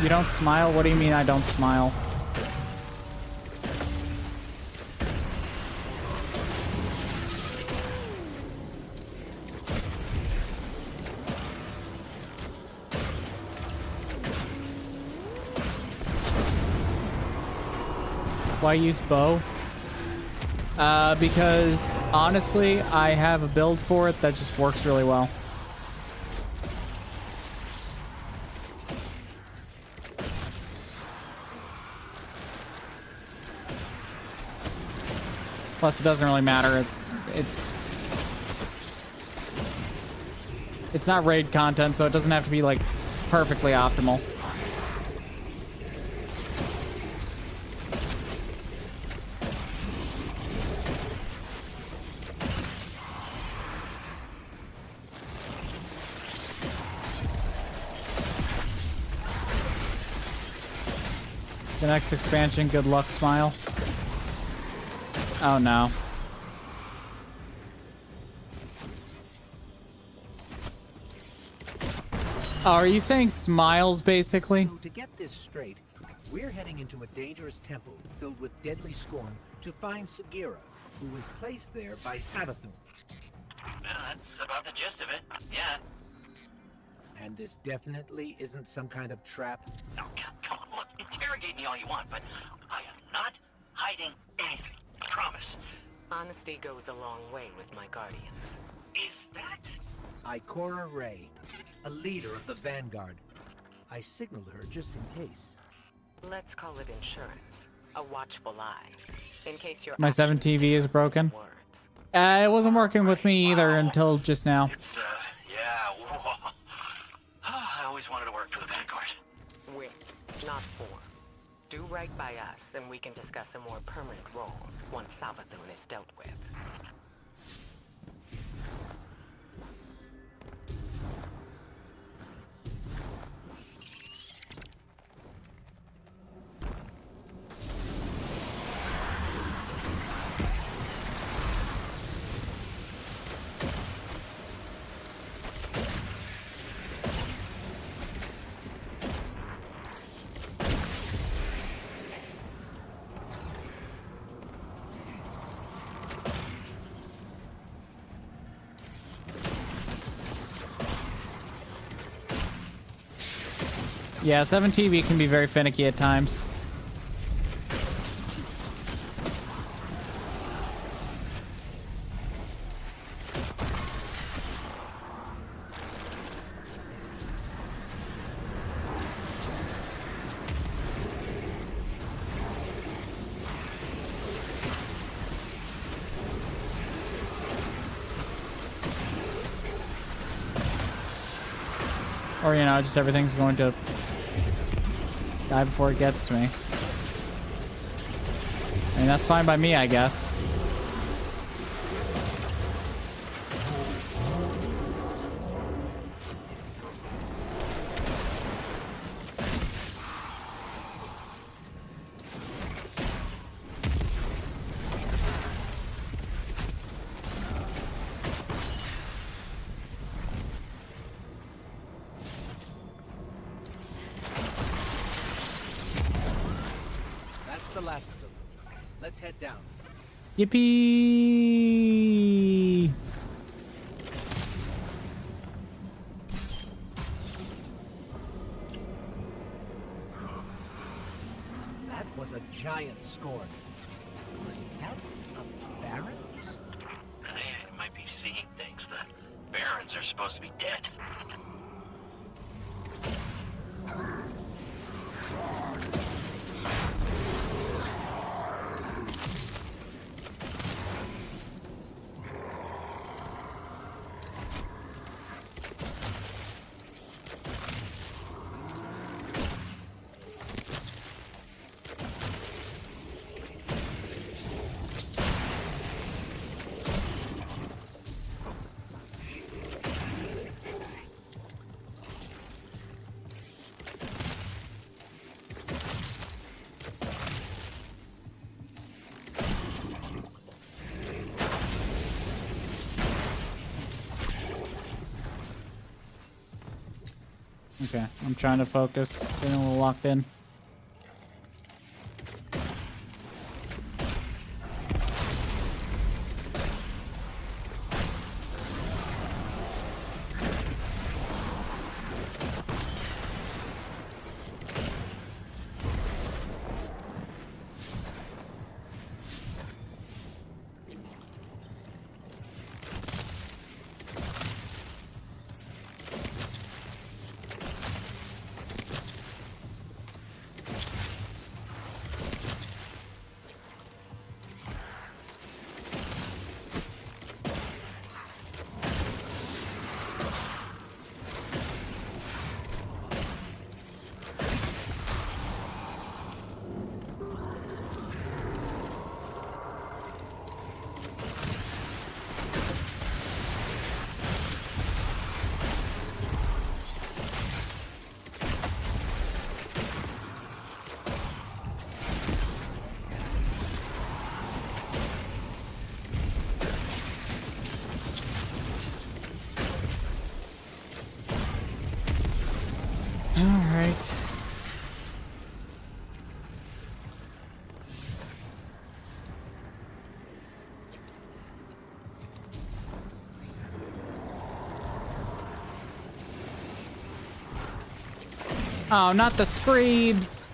You don't smile? What do you mean I don't smile? Why use bow? Because honestly, I have a build for it that just works really well. Plus, it doesn't really matter. It's not raid content, so it doesn't have to be like perfectly optimal. The next expansion, good luck, smile. Oh no. Oh, are you saying smiles, basically? So to get this straight, we're heading into a dangerous temple filled with deadly scorn to find Sagira, who was placed there by Savathun. Yeah, that's about the gist of it. Yeah. And this definitely isn't some kind of trap. No, come on, look, interrogate me all you want, but I am not hiding anything. I promise. Honesty goes a long way with my guardians. Is that? Ikora Ray, a leader of the Vanguard. I signaled her just in case. Let's call it insurance. A watchful eye. In case your My 7 actions TV is differ broken. from words. It wasn't working with me either until just now. It's, yeah, whoa. I always wanted to work for the Vanguard. With, not for. Do right by us, and we can discuss a more permanent role once Savathun is dealt with. Yeah, 7 TV can be very finicky at times. Or, you know, just everything's going to die before it gets to me. I mean, that's fine by me, I guess. The last of them. Let's head down. Yippee! That was a giant scorn. Was that a Baron? I might be seeing things. The Barons are supposed to be dead. Okay, I'm trying to focus. Getting a little locked in. Alright. Oh, not the screebs!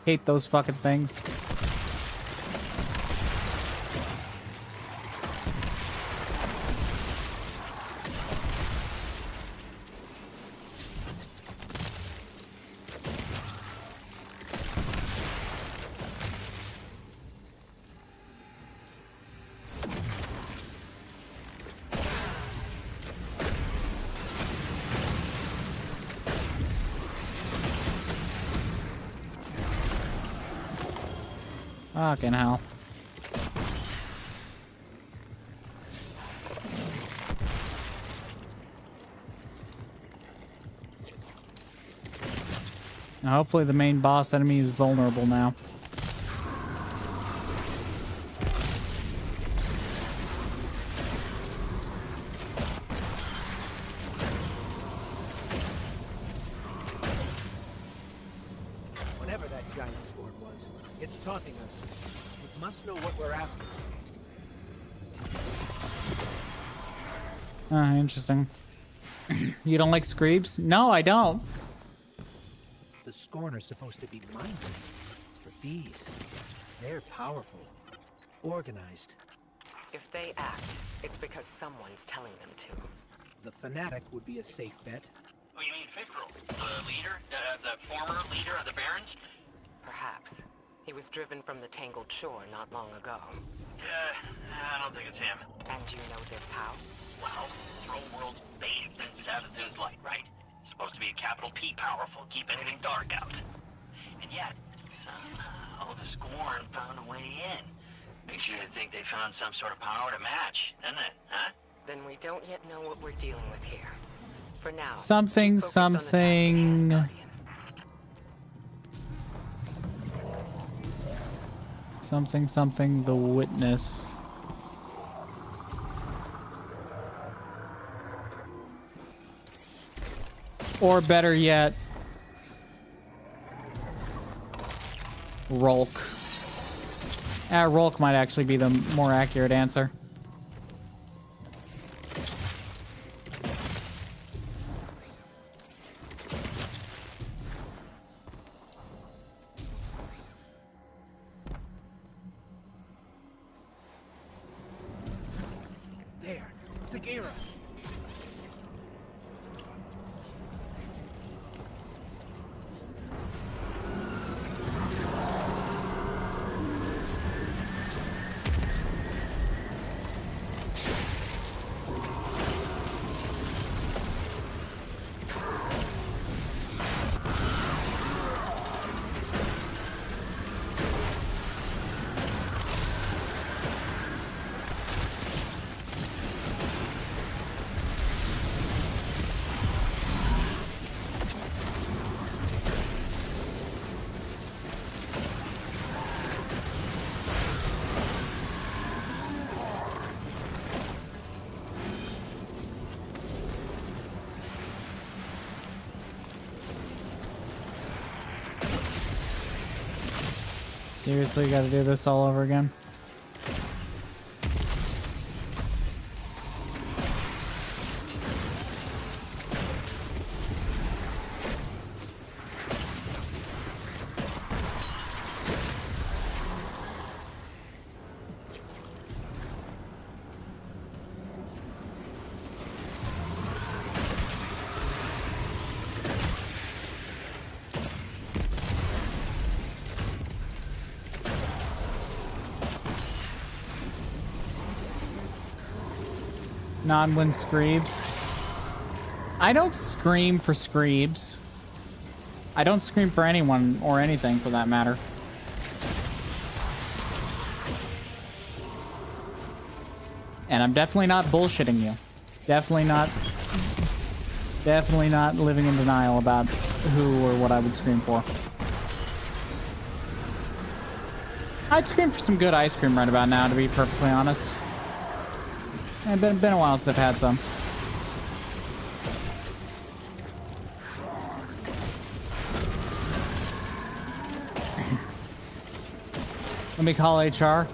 Hate those fucking things. Fucking hell. Now hopefully the main boss enemy is vulnerable now. Whatever that giant sword was, it's taunting us. It must know what we're after. Ah, interesting. You don't like screebs? No, I don't. The Scorner's supposed to be mindless, but these, they're powerful, organized. If they act, it's because someone's telling them to. The Fanatic would be a safe bet. Oh, you mean Fickrel, the leader, the former leader of the Barons? Perhaps. He was driven from the Tangled Shore not long ago. I don't think it's him. And you know this how? Well, Throne World's bathed in Savathun's light, right? Supposed to be a capital P powerful, keep anything dark out. And yet, somehow the Scorn found a way in. Makes you think they found some sort of power to match, doesn't it, huh? Then we don't yet know what we're dealing with here. For now, Something, keep focused on the task at hand, something. Guardian. Something, something, the witness. Or better yet, Rolk. Rolk might actually be the more accurate answer. There, Sagira. Seriously, gotta do this all over again? Non-win screebs. I don't scream for screebs. I don't scream for anyone or anything for that matter. And I'm definitely not bullshitting you. Definitely not living in denial about who or what I would scream for. I'd scream for some good ice cream right about now, to be perfectly honest. It's been a while since I've had some. Let me call HR.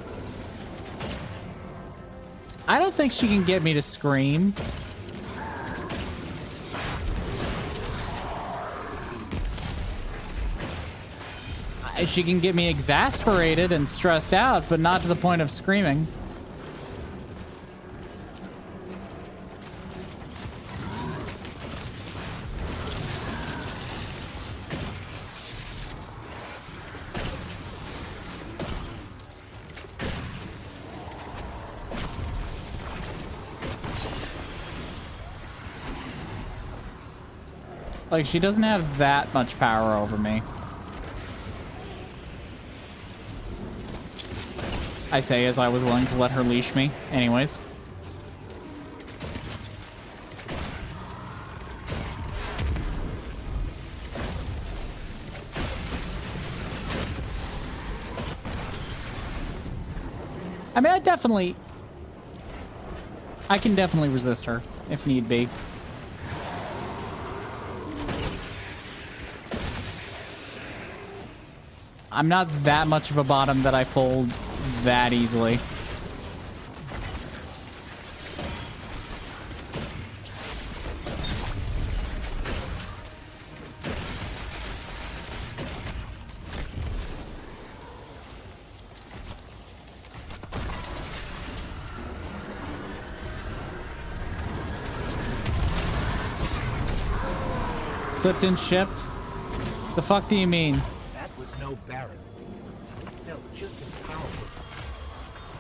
I don't think she can get me to scream. She can get me exasperated and stressed out, but not to the point of screaming. Like, she doesn't have that much power over me. I say as I was willing to let her leash me. Anyways. I mean, I can definitely resist her if need be. I'm not that much of a bottom that I fold that easily. Flipped and shipped? The fuck do you mean? That was no Baron. It felt just as powerful.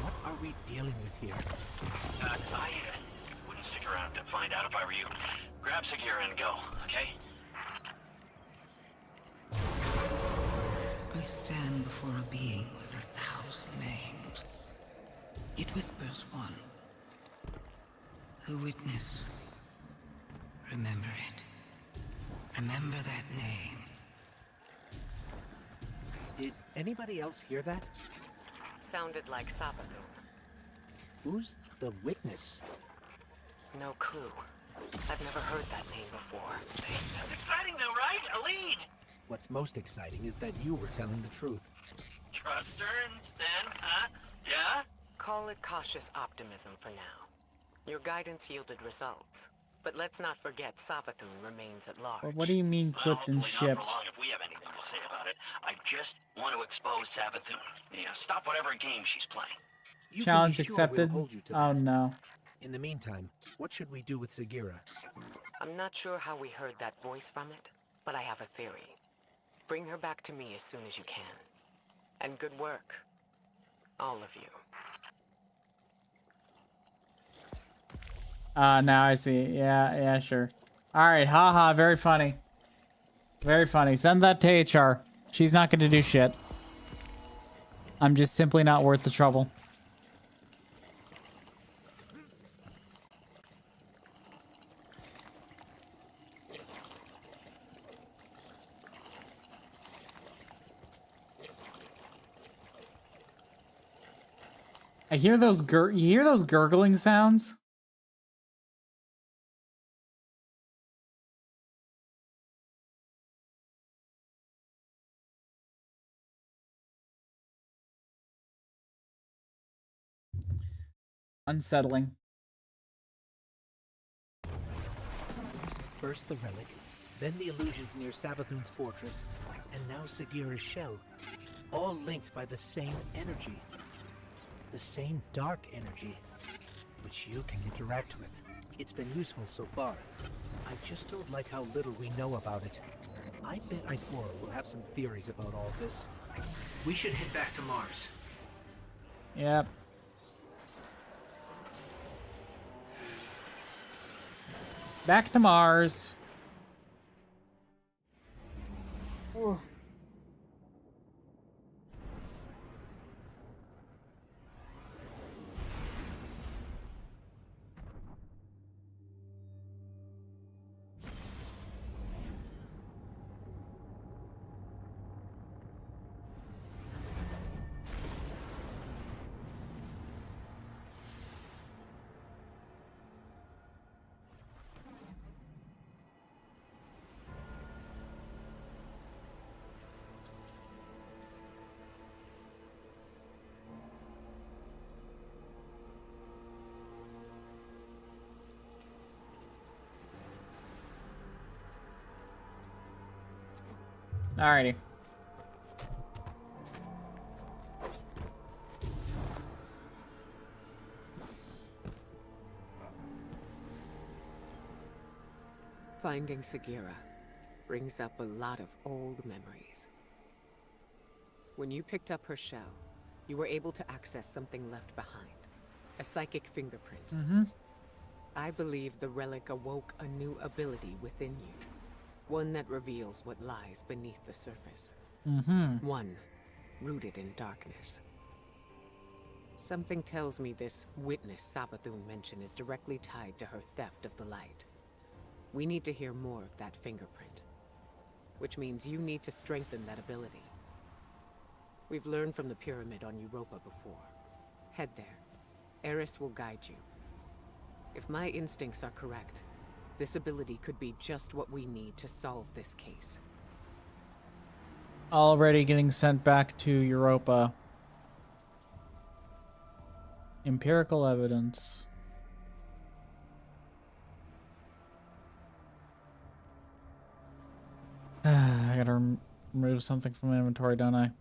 What are we dealing with here? I wouldn't stick around to find out if I were you. Grab Sagira and go, okay? I stand before a being with 1,000 names. It whispers one. The witness. Remember it. Remember that name. Did anybody else hear that? Sounded like Savathun. Who's the witness? No clue. I've never heard that name before. Hey, that's exciting though, right? A lead! What's most exciting is that you were telling the truth. Trust her then, huh? Yeah? Call it cautious optimism for now. Your guidance yielded results. But let's not forget Savathun remains at large. Well, what do you mean Well, clipped and hopefully not shipped? for long if we have anything to say about it. I just want to expose Savathun. Stop whatever game she's playing. You Challenge can be sure accepted. We'll hold you to Oh that. no. In the meantime, what should we do with Sagira? I'm not sure how we heard that voice from it, but I have a theory. Bring her back to me as soon as you can. And good work. All of you. Now I see. Yeah, sure. Alright, haha, very funny. Very funny. Send that to HR. She's not gonna do shit. I'm just simply not worth the trouble. I hear those you hear those gurgling sounds? Unsettling. First the relic, then the illusions near Savathun's fortress, and now Sagira's shell. All linked by the same energy. The same dark energy, which you can interact with. It's been useful so far. I just don't like how little we know about it. I bet Ikora will have some theories about all this. We should head back to Mars. Yep. Back to Mars. Ooh. Alrighty. Finding Sagira brings up a lot of old memories. When you picked up her shell, you were able to access something left behind. A psychic fingerprint. Mm-hmm. I believe the relic awoke a new ability within you. One that reveals what lies beneath the surface. Mm-hmm. One rooted in darkness. Something tells me this witness Savathun mentioned is directly tied to her theft of the light. We need to hear more of that fingerprint. Which means you need to strengthen that ability. We've learned from the pyramid on Europa before. Head there. Eris will guide you. If my instincts are correct, this ability could be just what we need to solve this case. Already getting sent back to Europa. Empirical evidence. I gotta remove something from my inventory, don't I?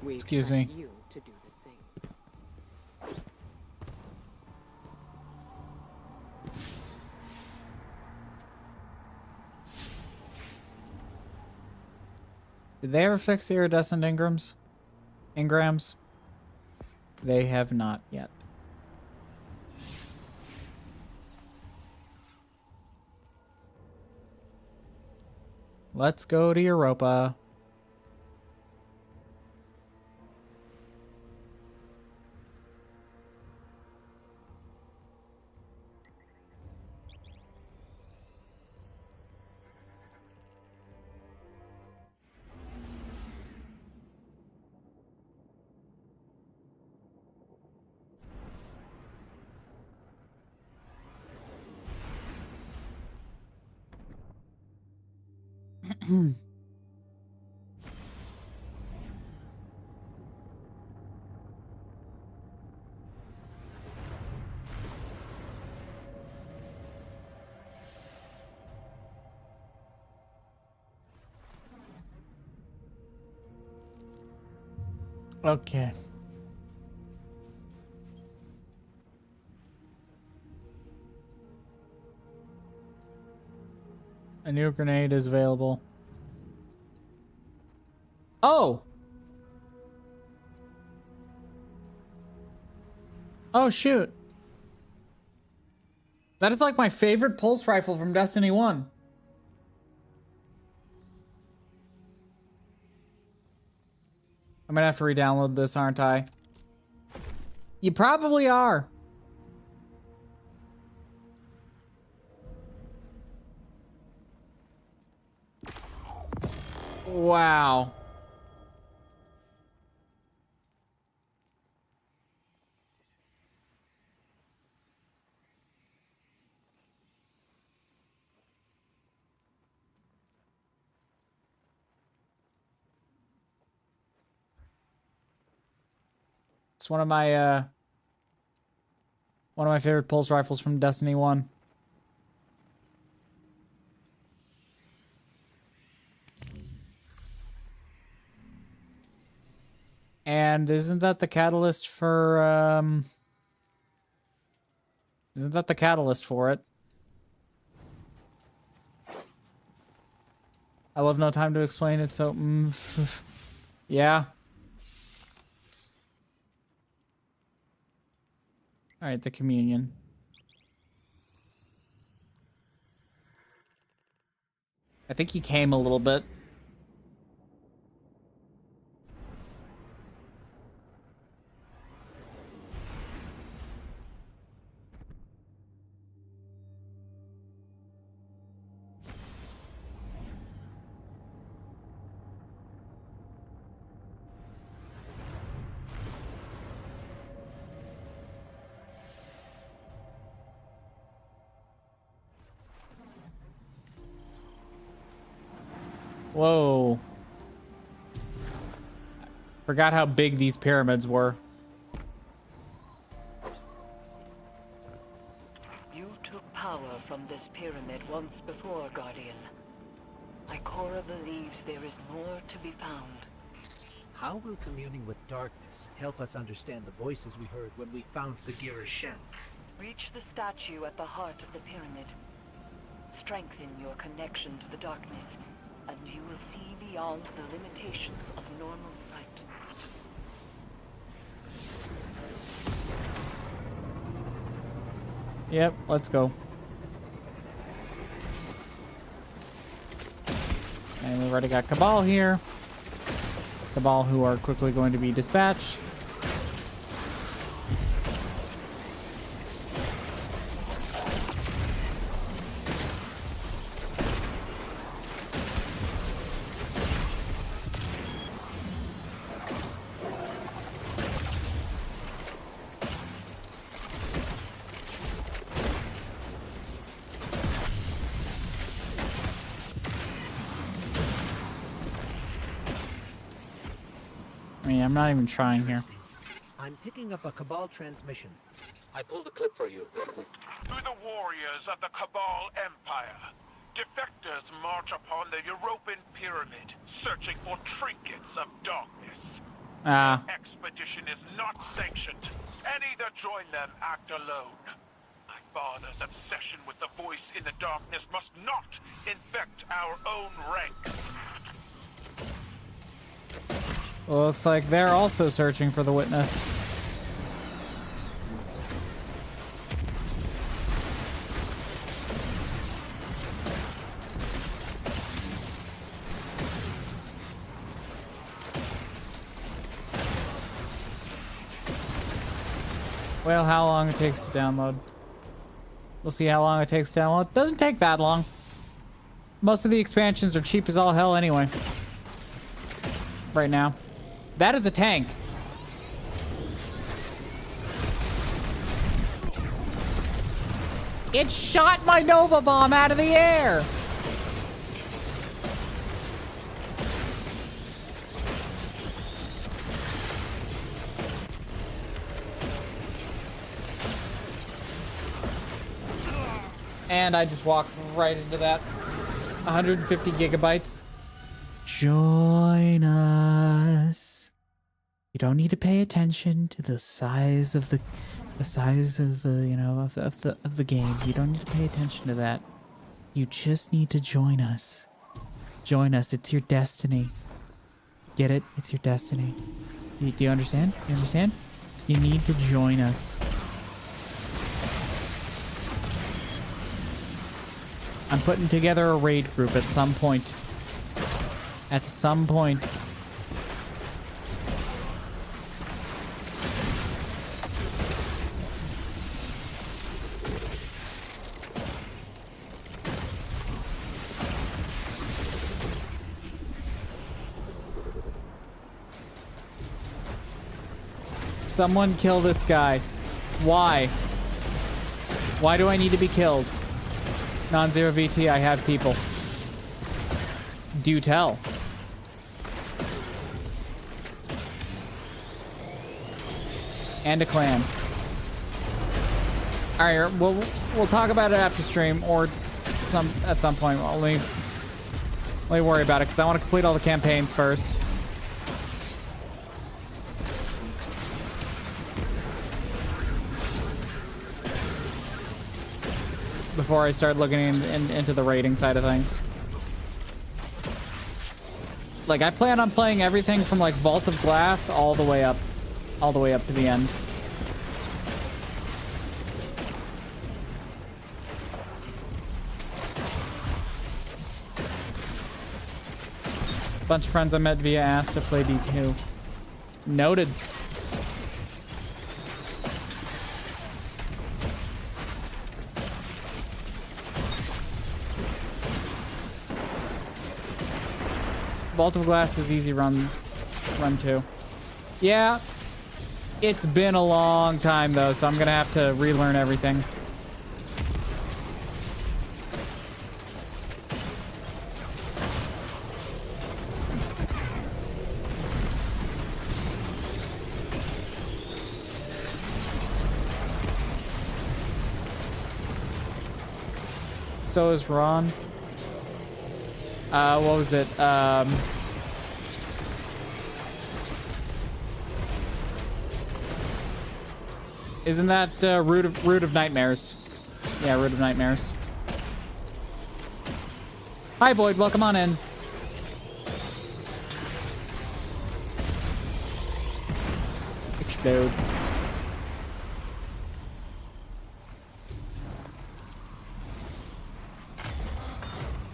We Excuse expect me. you to do the same. Did they ever fix the iridescent engrams? They have not yet. Let's go to Europa. Okay. A new grenade is available. Oh! Oh, shoot. That is like my favorite pulse rifle from Destiny 1. I'm gonna have to re-download this, aren't I? You probably are. Wow. It's one of my favorite pulse rifles from Destiny 1. And isn't that the catalyst for isn't that the catalyst for it? I love no time to explain it, so yeah. All right, the communion. I think he came a little bit. Whoa. Forgot how big these pyramids were. You took power from this pyramid once before, Guardian. Ikora believes there is more to be found. How will communing with darkness help us understand the voices we heard when we found Sagira's shell? Reach the statue at the heart of the pyramid. Strengthen your connection to the darkness, and you will see beyond the limitations of normal sight. Yep, let's go. And we've already got Cabal here. Cabal who are quickly going to be dispatched. I mean, I'm not even trying here. I'm picking up a Cabal transmission. I pulled a clip for you. To the warriors of the Cabal Empire, defectors march upon the European pyramid, searching for trinkets of darkness. Expedition is not sanctioned, and either join them, act alone. My father's obsession with the voice in the darkness must not infect our own ranks. Well, looks like they're also searching for the witness. Well, how long it takes to download. We'll see how long it takes to download. Doesn't take that long. Most of the expansions are cheap as all hell anyway. Right now. That is a tank. It shot my Nova Bomb out of the air! And I just walked right into that. 150 gigabytes. Join us. You don't need to pay attention to the size of the you know, of the game. You don't need to pay attention to that. You just need to join us. Join us. It's your destiny. Get it? It's your destiny. Do you understand? You understand? You need to join us. I'm putting together a raid group at some point. At some point. Someone kill this guy. Why? Why do I need to be killed? Non-zero VT, I have people. Do tell. And a clan. All right, we'll talk about it after stream or at some point. Let me worry about it because I want to complete all the campaigns first. Before I start looking into the rating side of things. Like, I plan on playing everything from like Vault of Glass all the way up to the end. Bunch of friends I met via asked to play D2. Noted. Vault of Glass is easy run too. Yeah, it's been a long time though, so I'm gonna have to relearn everything. So is Ron. What was it? Isn't that Root of Nightmares? Yeah, Root of Nightmares. Hi, Void. Welcome on in. Explode.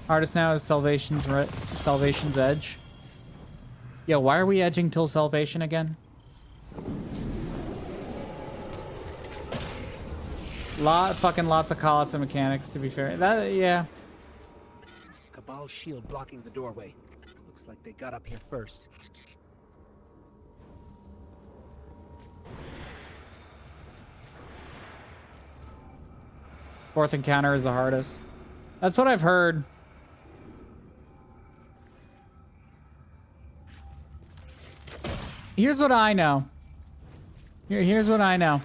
Hardest now is Salvation's Edge. Yo, why are we edging till Salvation again? Lots of call-outs and mechanics, to be fair. Yeah. Cabal's shield blocking the doorway. Looks like they got up here first. Fourth encounter is the hardest. That's what I've heard. Here's what I know. Here's what I know.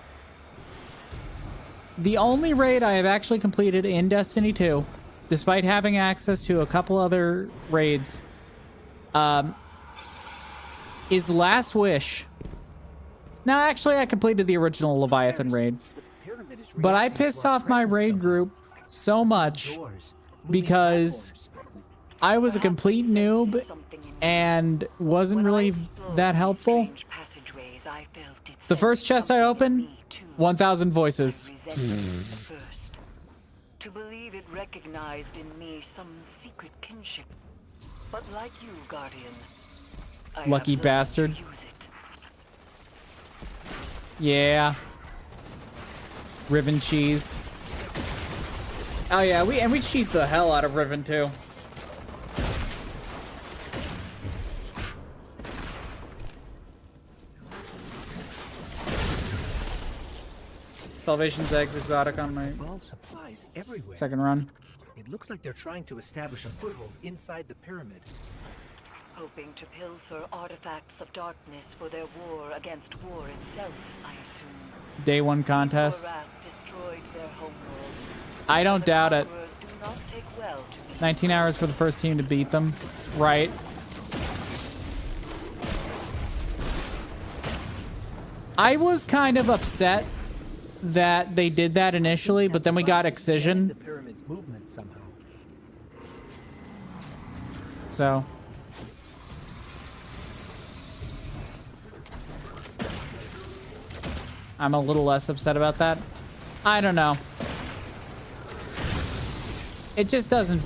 The only raid I have actually completed in Destiny 2, despite having access to a couple other raids, is Last Wish. Now, actually, I completed the original Leviathan raid, but I pissed off my raid group so much because I was a complete noob and wasn't really that helpful. The first chest I opened, 1,000 voices. To believe it recognized in me some secret kinship. But like you, Guardian, I Lucky have learned bastard. to use it. Yeah. Riven cheese. Oh yeah, we cheese the hell out of Riven too. Salvation's Eggs exotic on my supplies everywhere. second run. It looks like they're trying to establish a foothold inside the pyramid. Hoping to pilfer artifacts of darkness for their war against war itself, I assume. Day one contest. Wrath destroyed their homeworld. I don't doubt it. Conquerors do not take well to be 19 hours for the first team to beat them. Right. I was kind of upset that they did that initially, but then we got Excision. The pyramid's movement somehow. So. I'm a little less upset about that. I don't know. It just doesn't.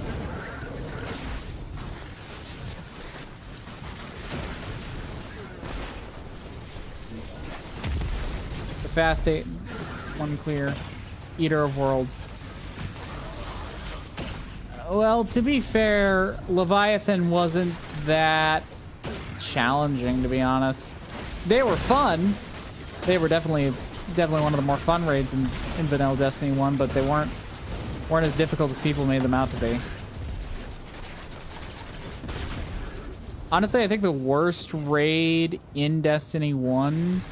The fast 8, 1 clear, Eater of Worlds. Well, to be fair, Leviathan wasn't that challenging, to be honest. They were fun. They were definitely one of the more fun raids in Vanilla Destiny 1, but they weren't as difficult as people made them out to be. Honestly, I think the worst raid in Destiny 1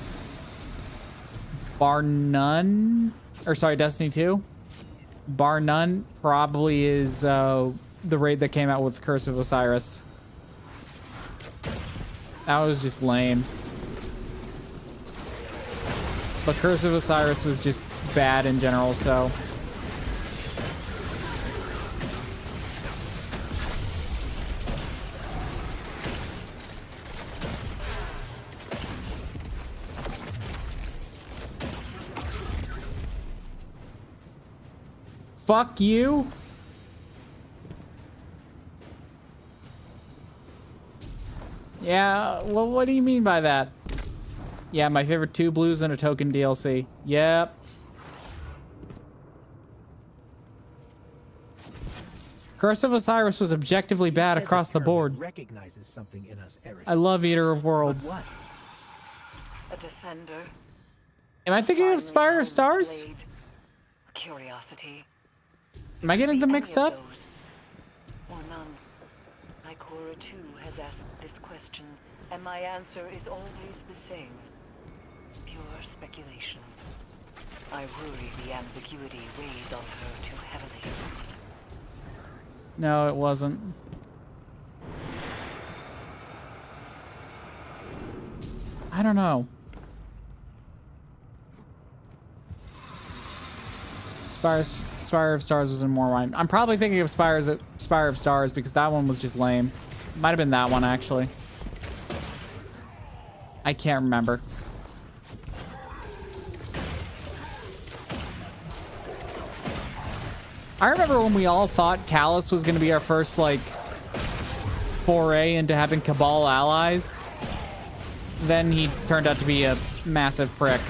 bar none, or sorry, Destiny 2, bar none, probably is the raid that came out with Curse of Osiris. That was just lame. But Curse of Osiris was just bad in general, so. Fuck you. Yeah, well, what do you mean by that? Yeah, my favorite 2 blues and a token DLC. Yep. Curse of Osiris was objectively bad across the board. Recognizes something in us, Eris. I love Eater of Worlds. What? A defender. Am I thinking of Spire of Stars? Blade. Curiosity. Am I getting them mixed up? Those, or none. Ikora too has asked this question, and my answer is always the same. Pure speculation. I worry the ambiguity weighs on her too heavily. No, it wasn't. I don't know. Spire of Stars was in more mine. I'm probably thinking of Spire of Stars because that one was just lame. Might have been that one, actually. I can't remember. I remember when we all thought Callus was going to be our first, like, foray into having Cabal allies. Then he turned out to be a massive prick.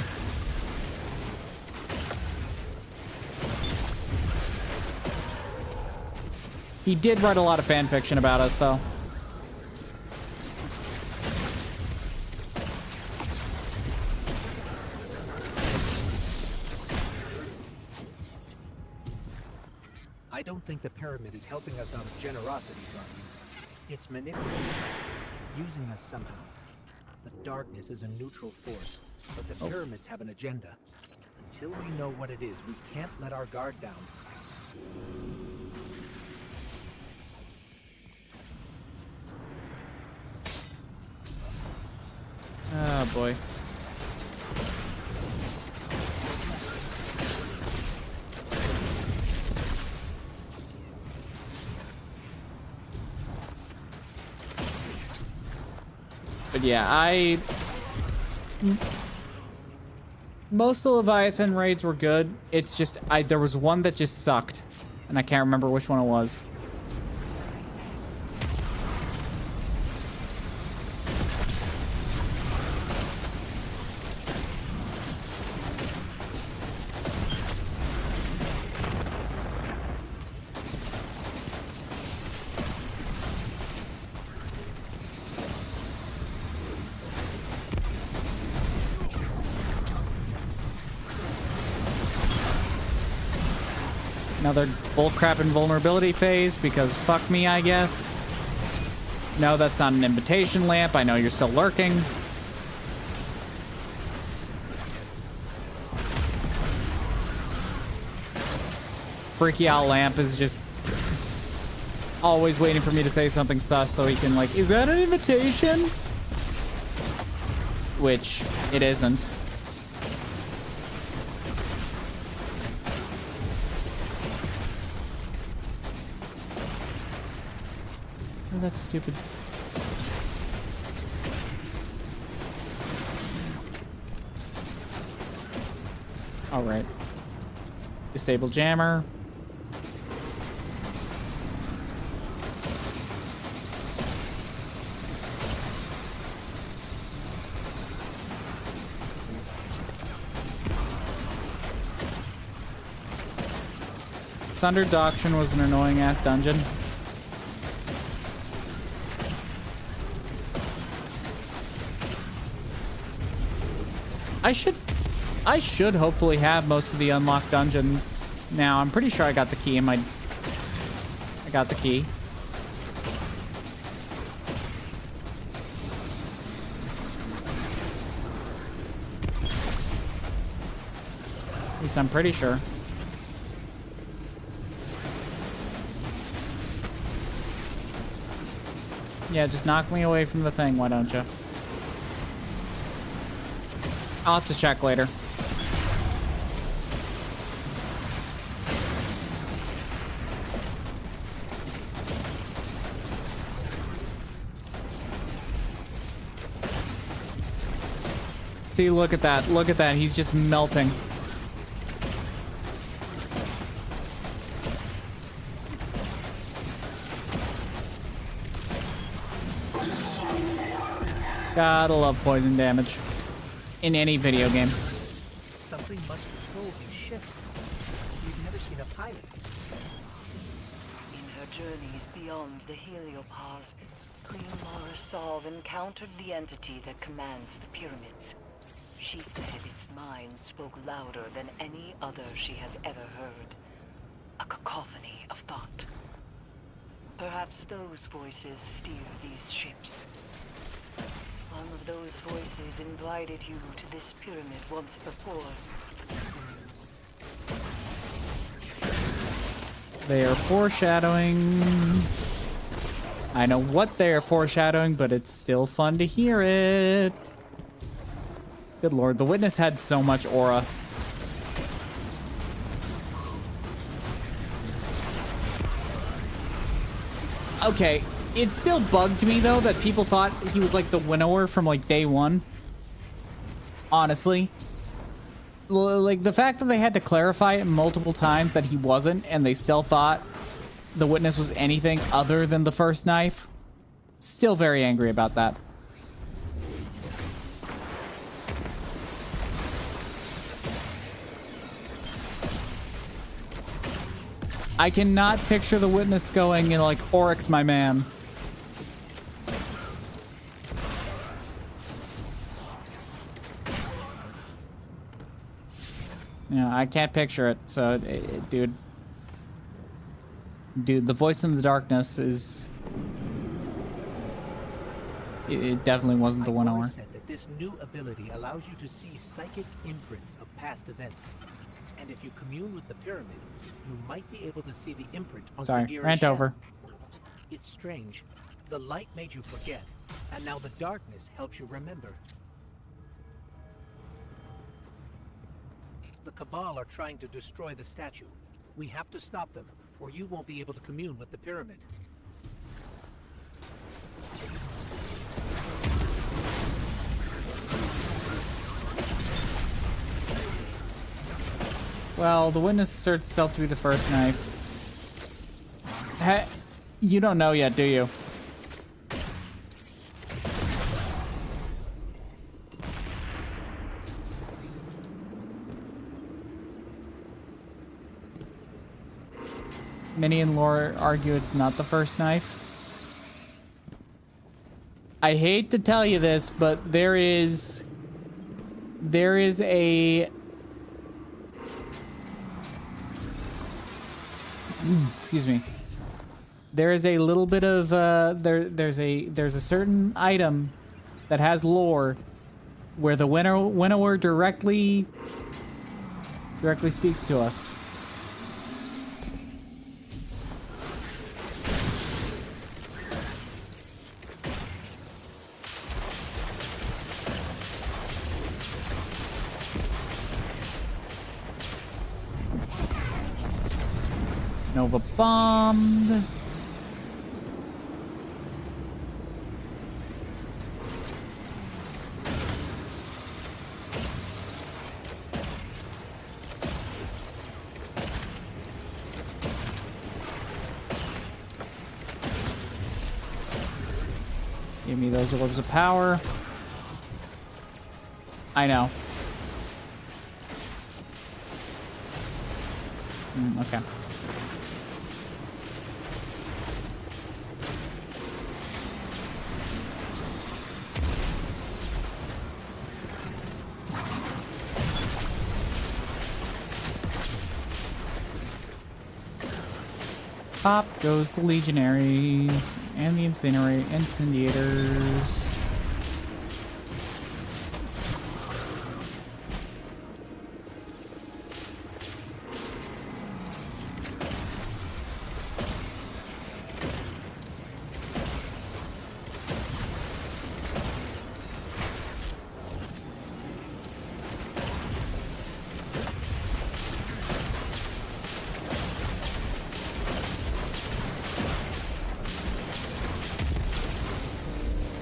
He did write a lot of fan fiction about us, though. I don't think the pyramid is helping us out of generosity, Guardian. It's manipulating us, using us somehow. The darkness is a neutral force, but the pyramids have an agenda. Until we know what it is, we can't let our guard down. Oh, boy. But yeah, most of the Leviathan raids were good. It's just, there was one that just sucked. And I can't remember which one it was. Another bullcrap invulnerability phase, because fuck me, I guess. No, that's not an invitation lamp. I know you're still lurking. Freaky Owl Lamp is just always waiting for me to say something sus so he can, like, is that an invitation? Which it isn't. Oh, that's stupid. All right. Disable jammer. Sunder Doctrine was an annoying ass dungeon. I should hopefully have most of the unlocked dungeons now. I'm pretty sure I got the key in my... I got the key. At least I'm pretty sure. Yeah, just knock me away from the thing, why don't you? I'll have to check later. See, look at that. Look at that. He's just melting. Gotta love poison damage in any video game. Something must control these ships. We've never seen a pilot. In her journeys beyond the heliopause, Queen Mara Solve encountered the entity that commands the pyramids. She said its mind spoke louder than any other she has ever heard. A cacophony of thought. Perhaps those voices steer these ships. One of those voices invited you to this pyramid once before. They are foreshadowing. I know what they are foreshadowing, but it's still fun to hear it. Good lord, the witness had so much aura. Okay, it still bugged me though that people thought he was like the winnower from like day one. Honestly. Like the fact that they had to clarify it multiple times that he wasn't and they still thought the witness was anything other than the first knife. Still very angry about that. I cannot picture the witness going, you know, like, Oryx, my man. Yeah, I can't picture it, so, dude. Dude, the voice in the darkness is... It definitely wasn't the one hour. Said that this new ability allows you to see psychic imprints of past events. And if you commune with the pyramid, you might be able to see the imprint on Sorry, rant over. It's strange. The light made you forget, and now the darkness helps you remember. The Cabal are trying to destroy the statue. We have to stop them, or you won't be able to commune with the pyramid. Well, the witness asserts itself to be the first knife. You don't know yet, do you? Many in lore argue it's not the first knife. I hate to tell you this, but there is a... excuse me. There is a little bit of there's a certain item that has lore where the winnower directly speaks to us. Nova bombed. Give me those orbs of power. I know. Okay. Pop goes the legionaries and the incendiators.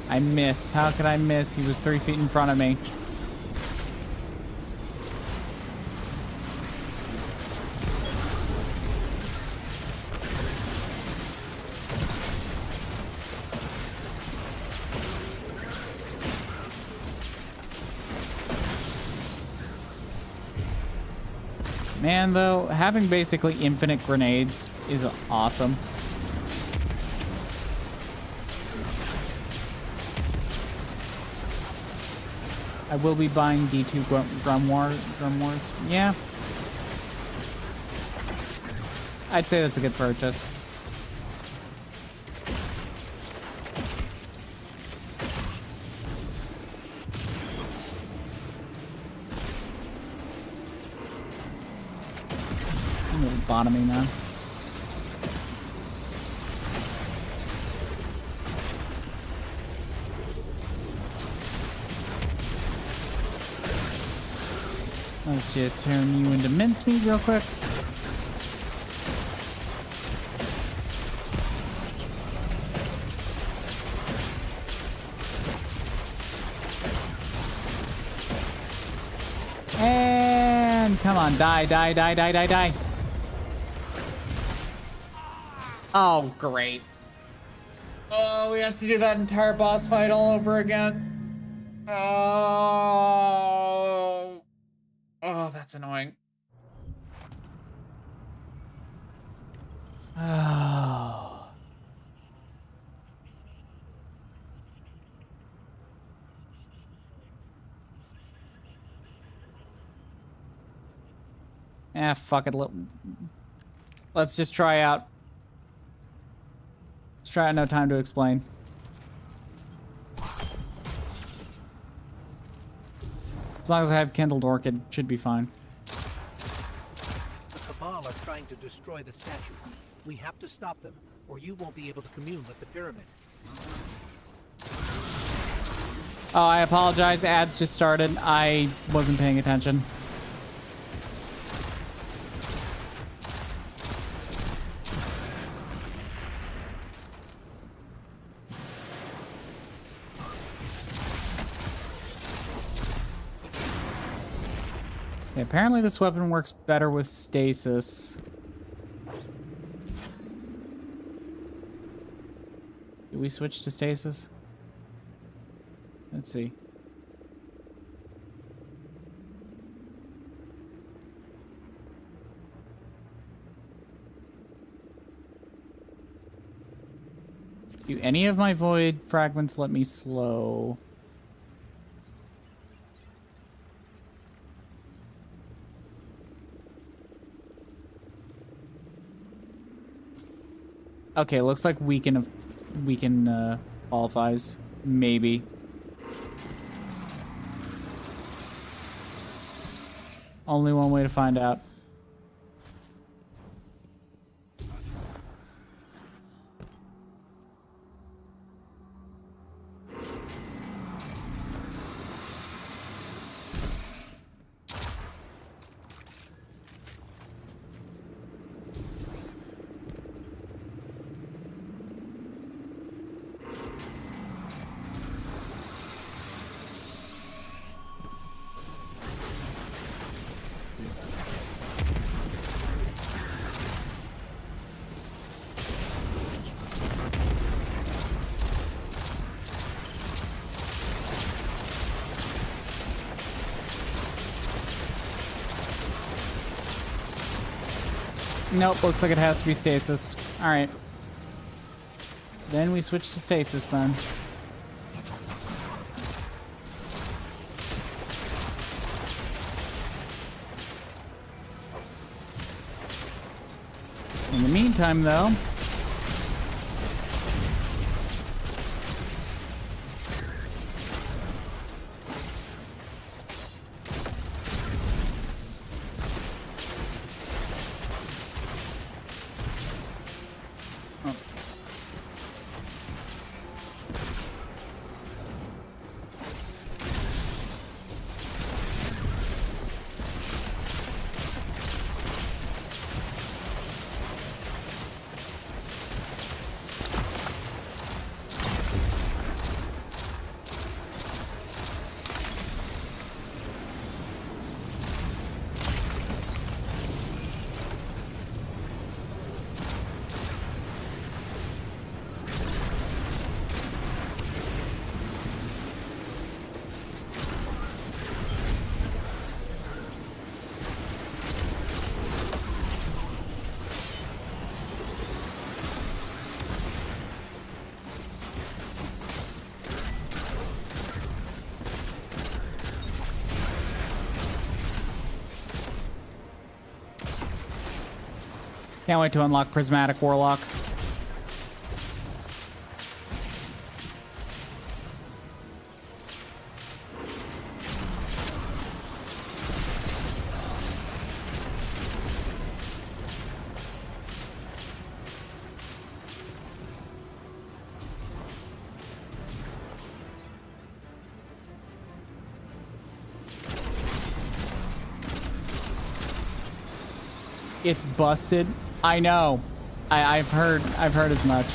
I missed. How could I miss? He was 3 feet in front of me. Man, though, having basically infinite grenades is awesome. I will be buying D2 Grimoires. Yeah. I'd say that's a good purchase. I'm a little bottoming now. Let's just turn you into mincemeat real quick. And come on, die, die, die, die, die, die. Oh, great. Oh, we have to do that entire boss fight all over again. Oh. Oh, that's annoying. Oh. Ah, fuck it. Let's just try out. Let's try out No Time to Explain. As long as I have Kindled Orchid, should be fine. The Cabal are trying to destroy the statue. We have to stop them, or you won't be able to commune with the pyramid. Oh, I apologize. Ads just started. I wasn't paying attention. Yeah, apparently this weapon works better with stasis. Do we switch to stasis? Let's see. Do any of my void fragments let me slow? Okay, looks like we can qualifies. Maybe. Only one way to find out. Nope, looks like it has to be stasis. Alright. Then we switch to stasis then. In the meantime, though... Can't wait to unlock Prismatic Warlock. It's busted. I know. I've heard as much.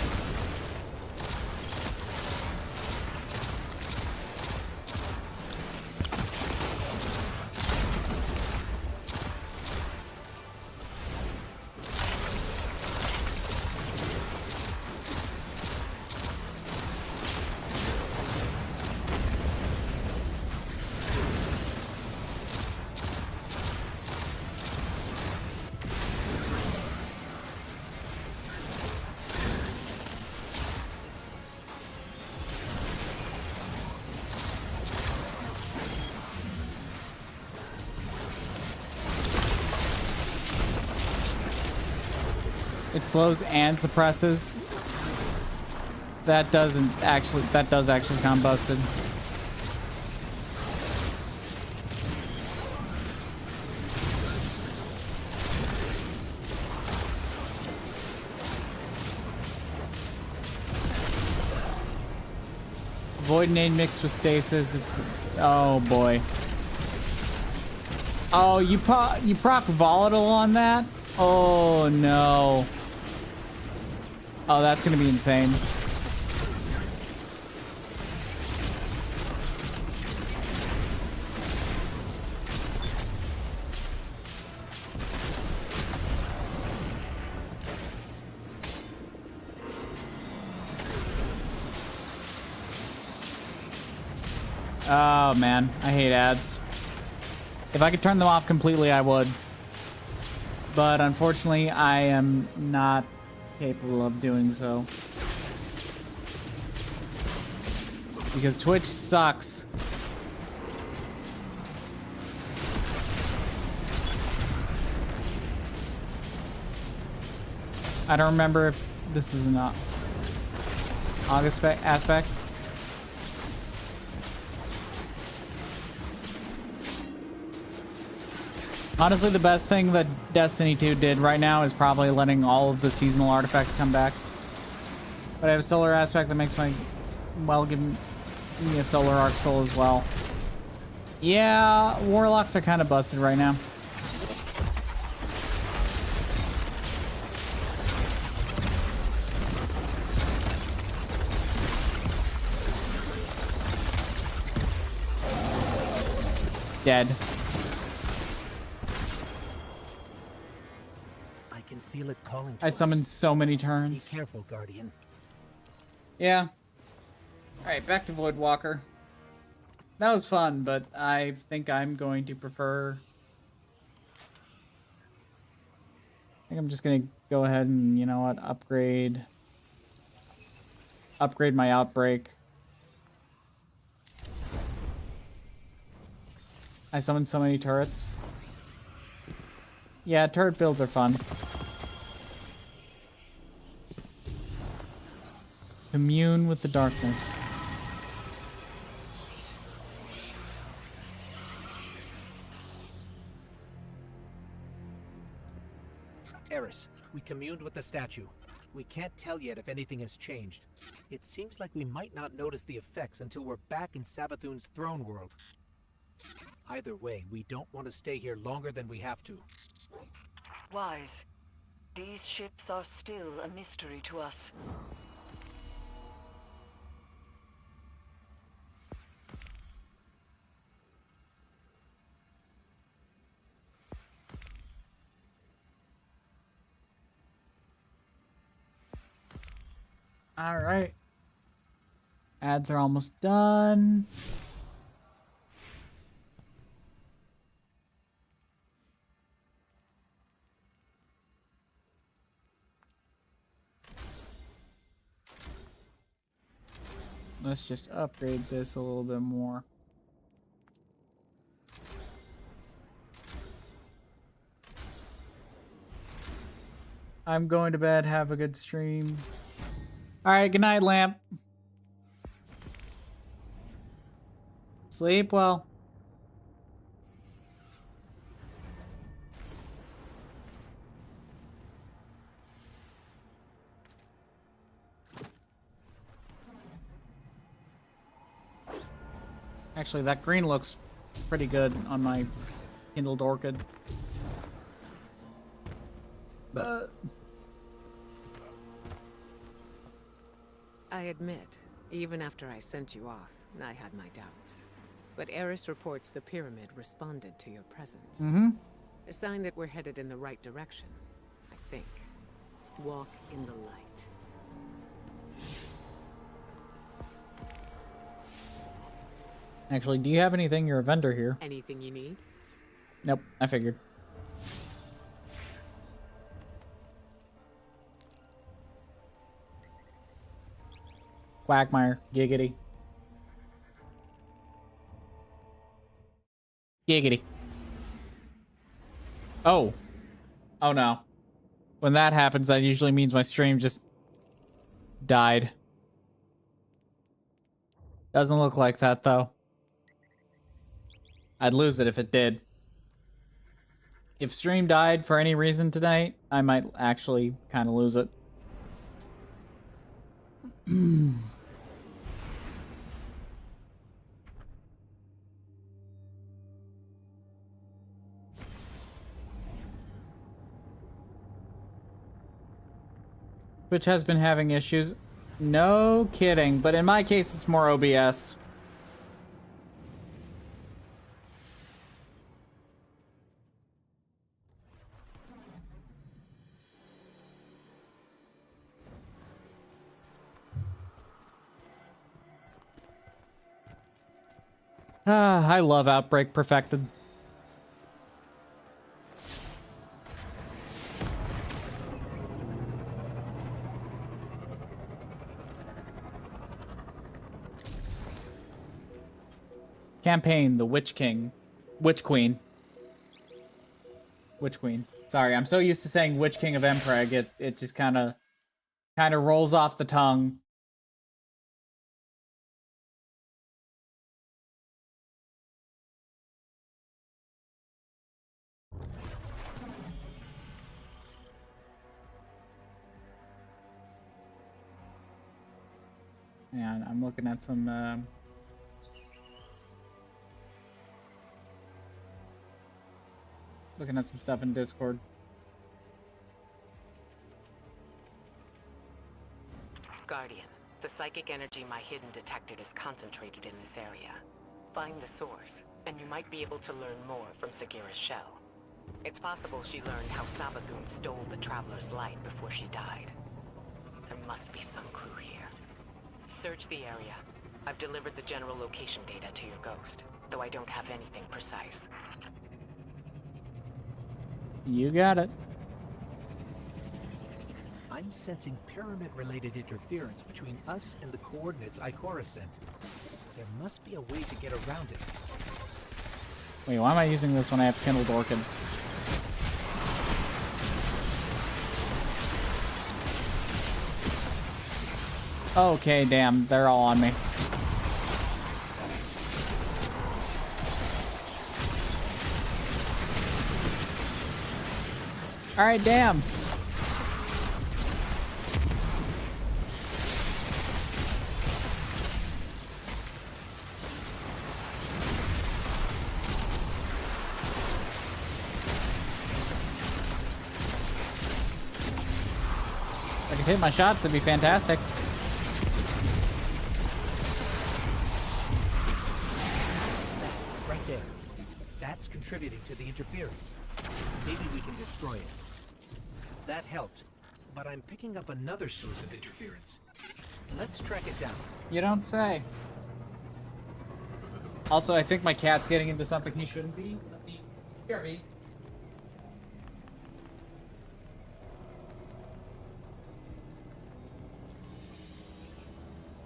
It slows and suppresses. That does actually sound busted. Void nade mixed with stasis. It's, oh boy. Oh, you proc volatile on that? Oh no. Oh, that's gonna be insane. Oh man, I hate ads. If I could turn them off completely, I would. But unfortunately, I am not capable of doing so. Because Twitch sucks. I don't remember if this is an August aspect. Honestly, the best thing that Destiny 2 did right now is probably letting all of the seasonal artifacts come back. But I have a solar aspect that makes my, well, give me a solar arc soul as well. Yeah, warlocks are kind of busted right now. Dead. Feel it calling to I summoned us. so many turns. Be careful, Guardian. Yeah. Alright, back to Voidwalker. That was fun, but I think I'm going to prefer... I think I'm just going to go ahead and, you know what, upgrade my Outbreak. I summoned so many turrets. Yeah, turret builds are fun. Commune with the darkness. Eris, we communed with the statue. We can't tell yet if anything has changed. It seems like we might not notice the effects until we're back in Savathun's throne world. Either way, we don't want to stay here longer than we have to. Wise. These ships are still a mystery to us. All right. Ads are almost done. Let's just upgrade this a little bit more. I'm going to bed. Have a good stream. All right, good night, Lamp. Sleep well. Actually, that green looks pretty good on my Kindled Orchid. I admit, even after I sent you off, I had my doubts. But Eris reports the pyramid responded to your presence. Mm-hmm. A sign that we're headed in the right direction, I think. Walk in the light. Actually, do you have anything? You're a vendor here. Anything you need? Nope, I figured. Quagmire, giggity. Giggity. Oh. Oh no. When that happens, that usually means my stream just died. Doesn't look like that though. I'd lose it if it did. If stream died for any reason tonight, I might actually kind of lose it. Which has been having issues. No kidding, but in my case, it's more OBS. I love Outbreak Perfected. Campaign, the Witch King. Witch Queen. Witch Queen. Sorry, I'm so used to saying Witch King of Empreg, it just kind of rolls off the tongue. Yeah, I'm looking at some stuff in Discord. Guardian, the psychic energy my hidden detected is concentrated in this area. Find the source, and you might be able to learn more from Sagira's shell. It's possible she learned how Savathun stole the Traveler's light before she died. There must be some clue here. Search the area. I've delivered the general location data to your ghost, though I don't have anything precise. You got it. I'm sensing pyramid-related interference between us and the coordinates Ikora sent. There must be a way to get around it. Wait, why am I using this when I have Kindled Orchid? Okay, damn, they're all on me. Alright, damn. If I could hit my shots, that'd be fantastic. Right there. That's contributing to the interference. Maybe we can destroy it. That helped, but I'm picking up another source of interference. Let's track it down. You don't say. Also, I think my cat's getting into something he shouldn't be. Hear me.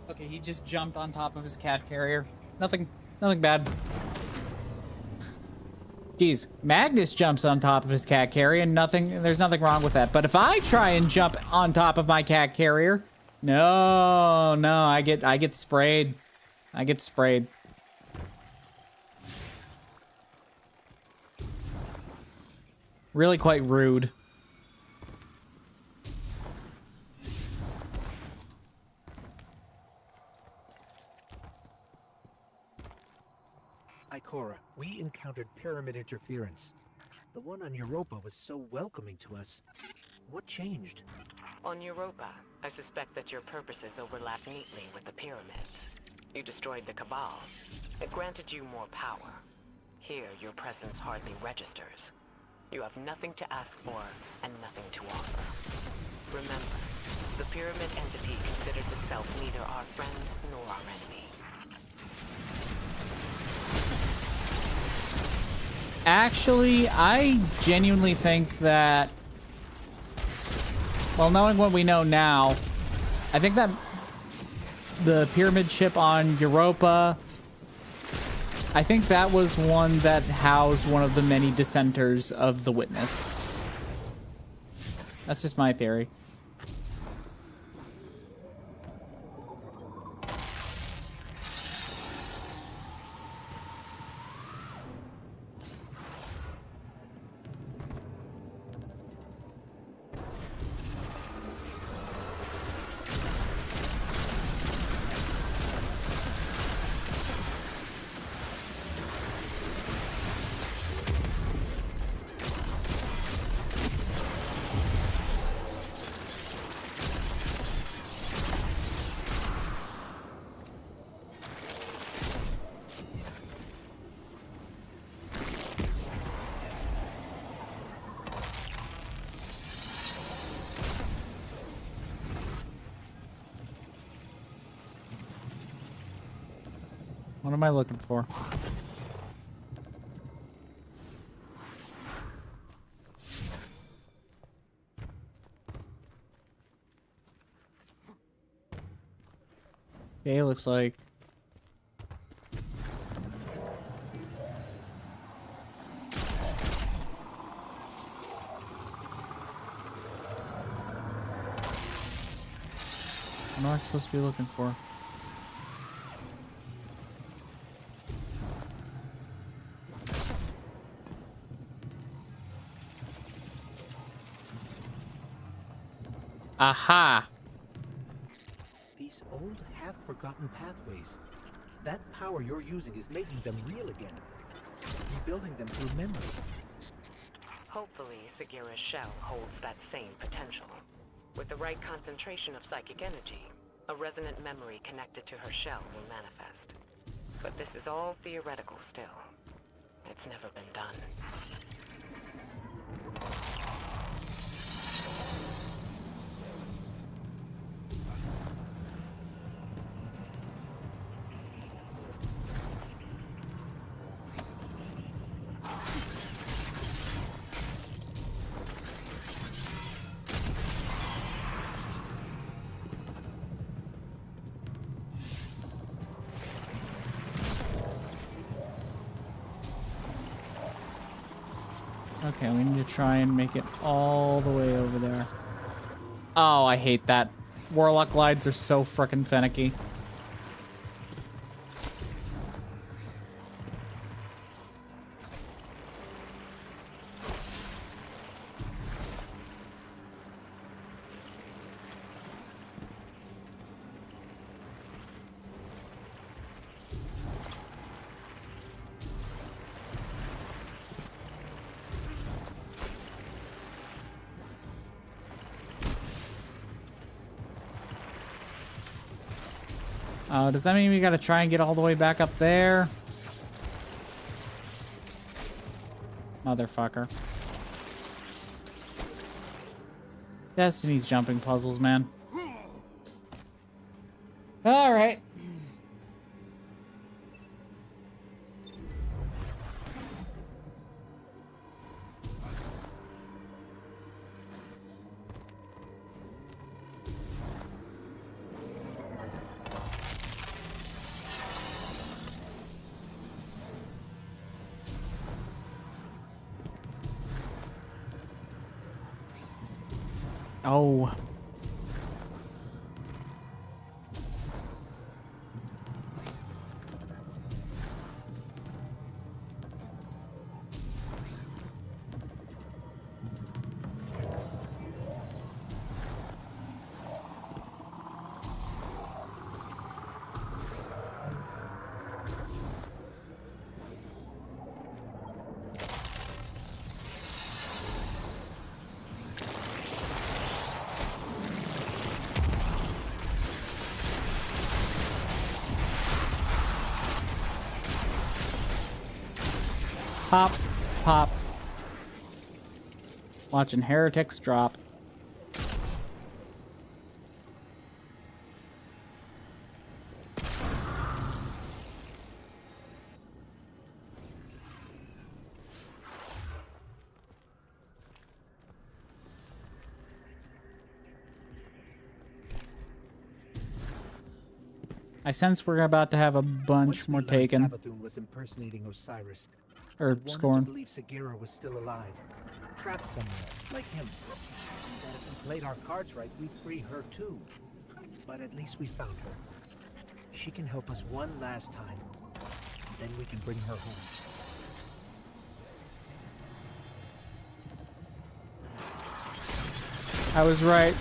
Okay, he just jumped on top of his cat carrier. Nothing bad. Geez, Magnus jumps on top of his cat carrier and there's nothing wrong with that. But if I try and jump on top of my cat carrier, no, I get sprayed. I get sprayed. Really quite rude. Ikora, we encountered pyramid interference. The one on Europa was so welcoming to us. What changed? On Europa, I suspect that your purposes overlap neatly with the pyramids. You destroyed the Cabal. It granted you more power. Here, your presence hardly registers. You have nothing to ask for and nothing to offer. Remember, the pyramid entity considers itself neither our friend nor our enemy. Actually, I genuinely think that, well, knowing what we know now, I think that the pyramid ship on Europa, I think that was one that housed one of the many dissenters of the Witness. That's just my theory. What am I looking for? Okay, looks like what am I supposed to be looking for? Aha! These old, half-forgotten pathways. That power you're using is making them real again. Rebuilding them through memory. Hopefully, Sagira's shell holds that same potential. With the right concentration of psychic energy, a resonant memory connected to her shell will manifest. But this is all theoretical still. It's never been done. Okay, we need to try and make it all the way over there. Oh, I hate that. Warlock glides are so frickin' finicky. Does that mean we gotta try and get all the way back up there? Motherfucker. Destiny's jumping puzzles, man. Alright. Oh. Pop, pop. Watching heretics drop. I sense we're about to have a bunch more taken. Savathun was impersonating Osiris. Or Wanted Scorn. to believe Sagira was still alive, trapped somewhere, like him. And that if we played our cards right, we'd free her too. But at least we found her. She can help us one last time, and then we can bring her home. I was right.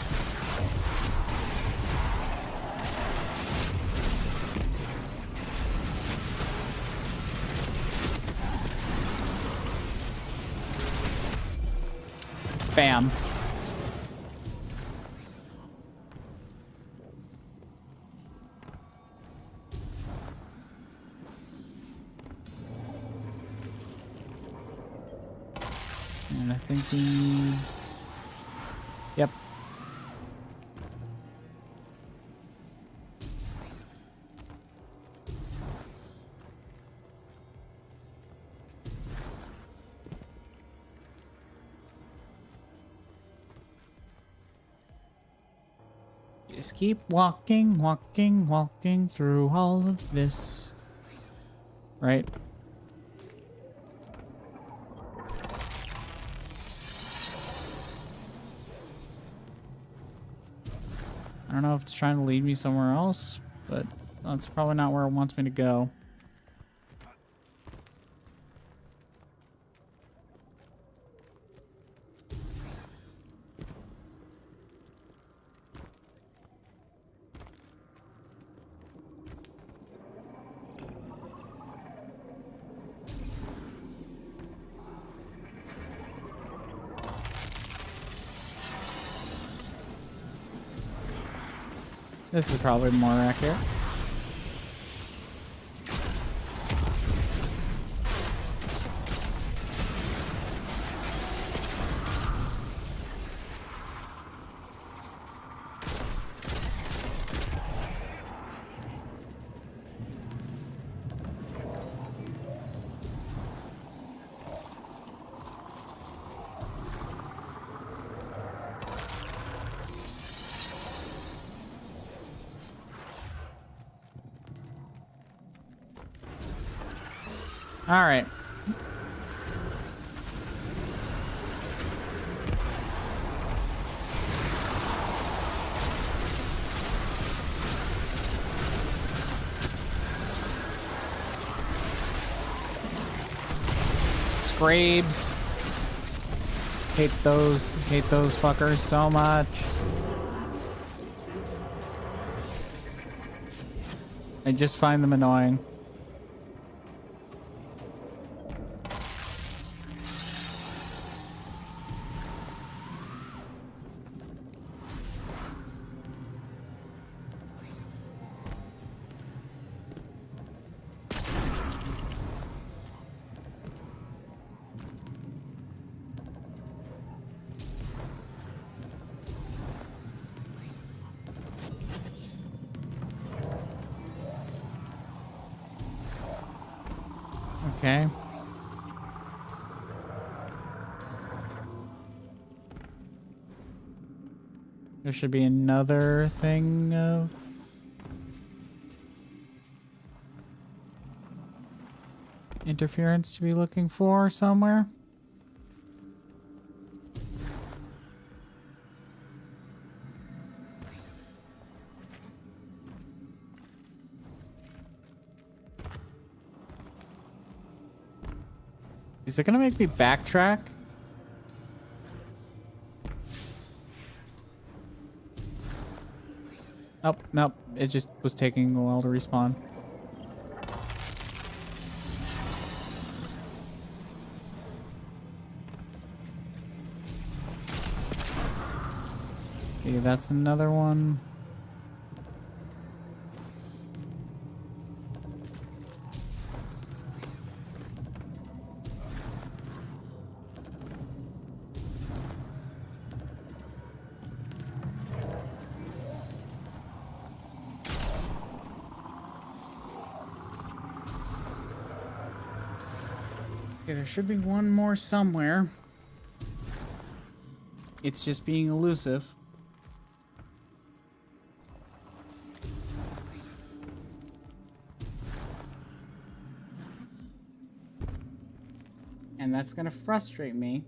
Bam. And I think we need... Yep. Just keep walking, walking, walking through all of this. Right? I don't know if it's trying to lead me somewhere else, but that's probably not where it wants me to go. This is probably more accurate. All right. Scrabes. Hate those fuckers so much. I just find them annoying. Okay. There should be another thing of interference to be looking for somewhere. Is it gonna make me backtrack? Oh, nope. It just was taking a while to respawn. Okay, that's another one. Okay, there should be one more somewhere. It's just being elusive. And that's gonna frustrate me.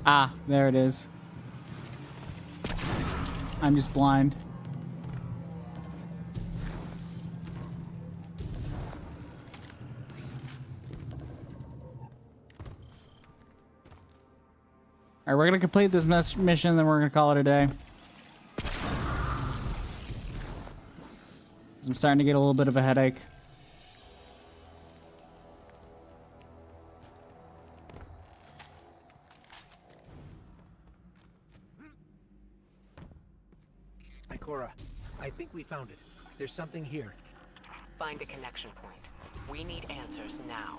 Ah, there it is. I'm just blind. Alright, we're gonna complete this mission, then we're gonna call it a day. I'm starting to get a little bit of a headache. Ikora, I think we found it. There's something here. Find a connection point. We need answers now.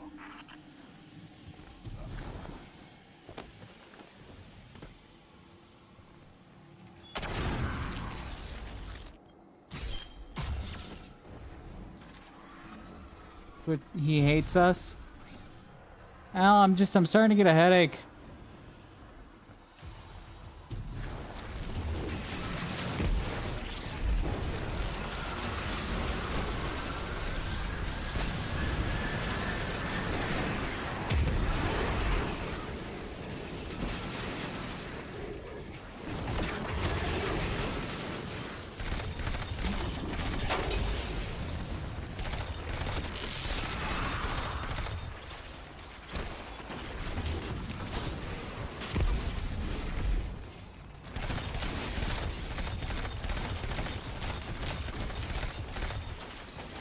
But he hates us. Al, I'm starting to get a headache.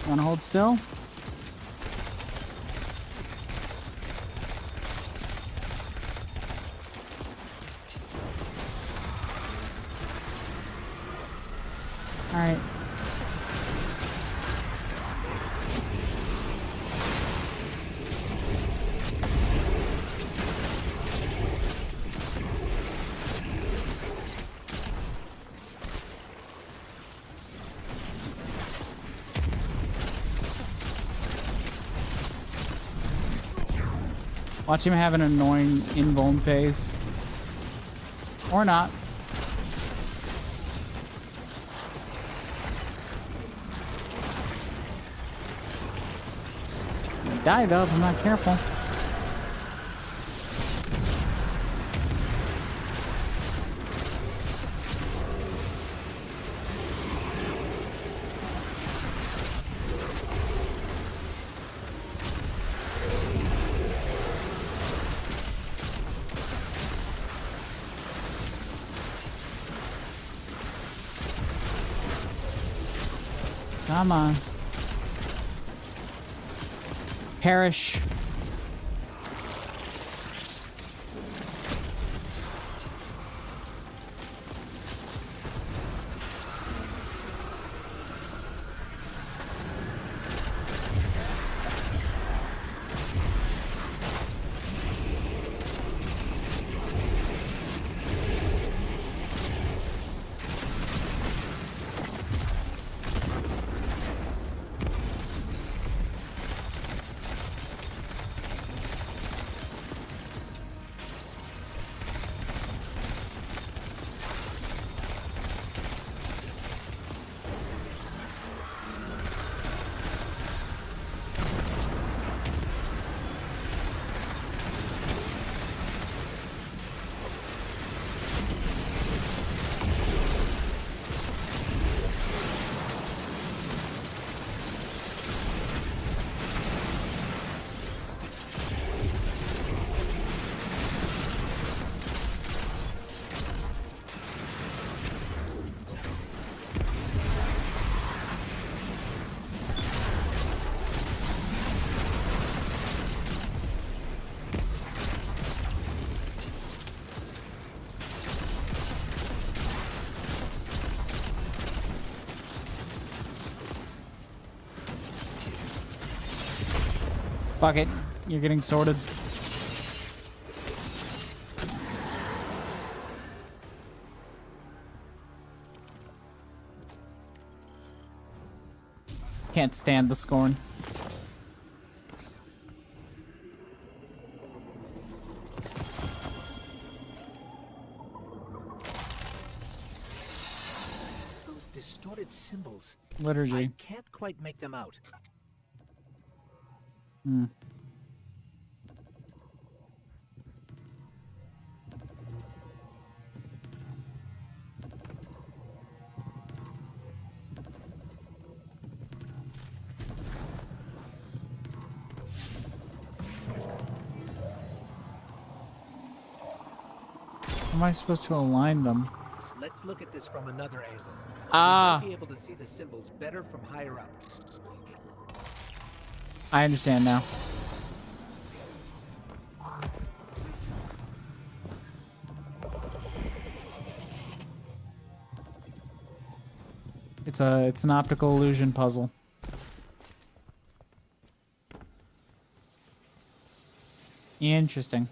Wanna hold still? All right. Watch him have an annoying invuln phase. Or not. He'll die though if I'm not careful. Come on. Perish. Fuck it. You're getting sorted. Can't stand the scorn. Those distorted symbols. Liturgy. I can't quite make them out. Hmm. How am I supposed to align them? Let's look at this from another angle. Ah, You might be able to see the symbols better from higher up. I understand now. It's an optical illusion puzzle. Interesting.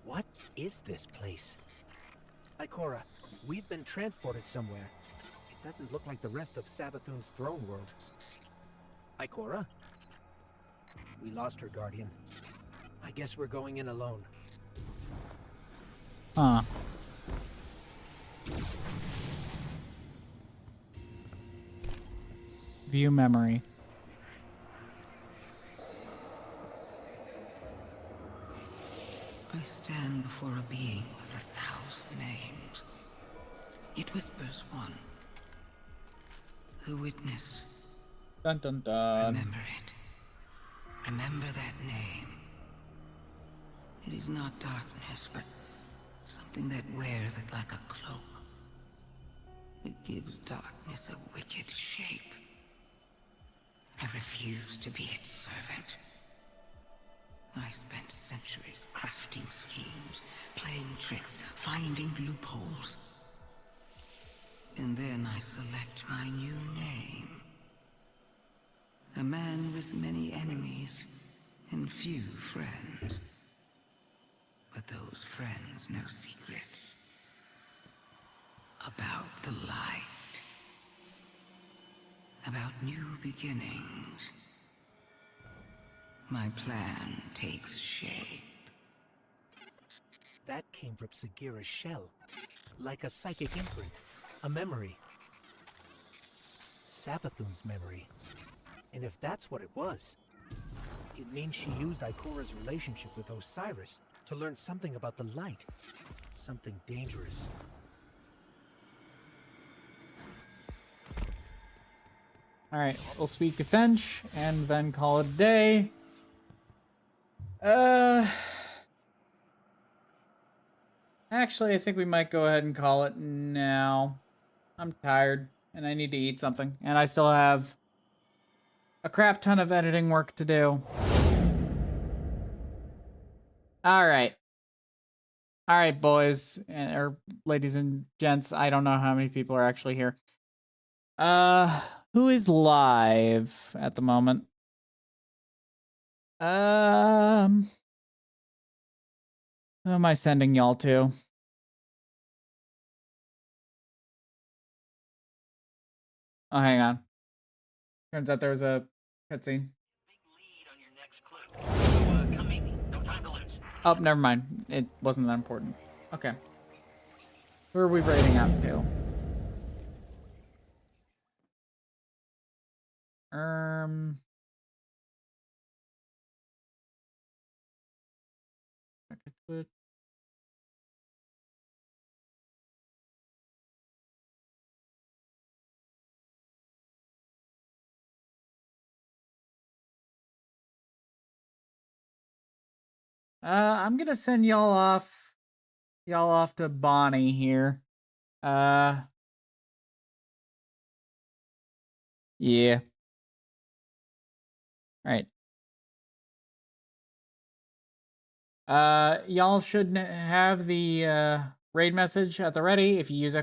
What is this place? Ikora, we've been transported somewhere. It doesn't look like the rest of Savathun's throne world. Ikora? We lost her, Guardian. I guess we're going in alone. Huh. View memory. I stand before a being with 1,000 names. It whispers one. The witness. Dun dun dun. Remember it. Remember that name. It is not darkness, but something that wears it like a cloak. It gives darkness a wicked shape. I refuse to be its servant. I spent centuries crafting schemes, playing tricks, finding loopholes. And then I select my new name. A man with many enemies and few friends. But those friends know secrets. About the light. About new beginnings. My plan takes shape. That came from Sagira's shell. Like a psychic imprint. A memory. Savathun's memory. And if that's what it was, it means she used Ikora's relationship with Osiris to learn something about the light. Something dangerous. Alright, we'll speak to Finch and then call it a day. Actually, I think we might go ahead and call it now. I'm tired and I need to eat something. And I still have a crap ton of editing work to do. Alright. Alright, boys, or ladies and gents. I don't know how many people are actually here. Who is live at the moment? Who am I sending y'all to? Oh, hang on. Turns out there was a cutscene. Oh, never mind. It wasn't that important. Okay. Who are we rating out to? I'm gonna send y'all off to Bonnie here. Yeah. All right. Y'all should have the raid message at the ready if you use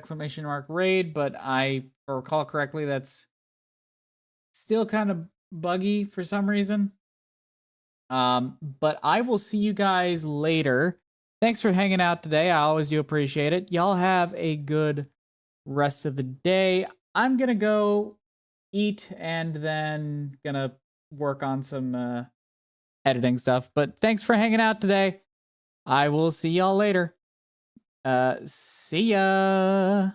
!raid, but if I recall correctly, that's still kind of buggy for some reason. But I will see you guys later. Thanks for hanging out today. I always do appreciate it. Y'all have a good rest of the day. I'm gonna go eat and then gonna work on some editing stuff. But thanks for hanging out today. I will see y'all later. See ya.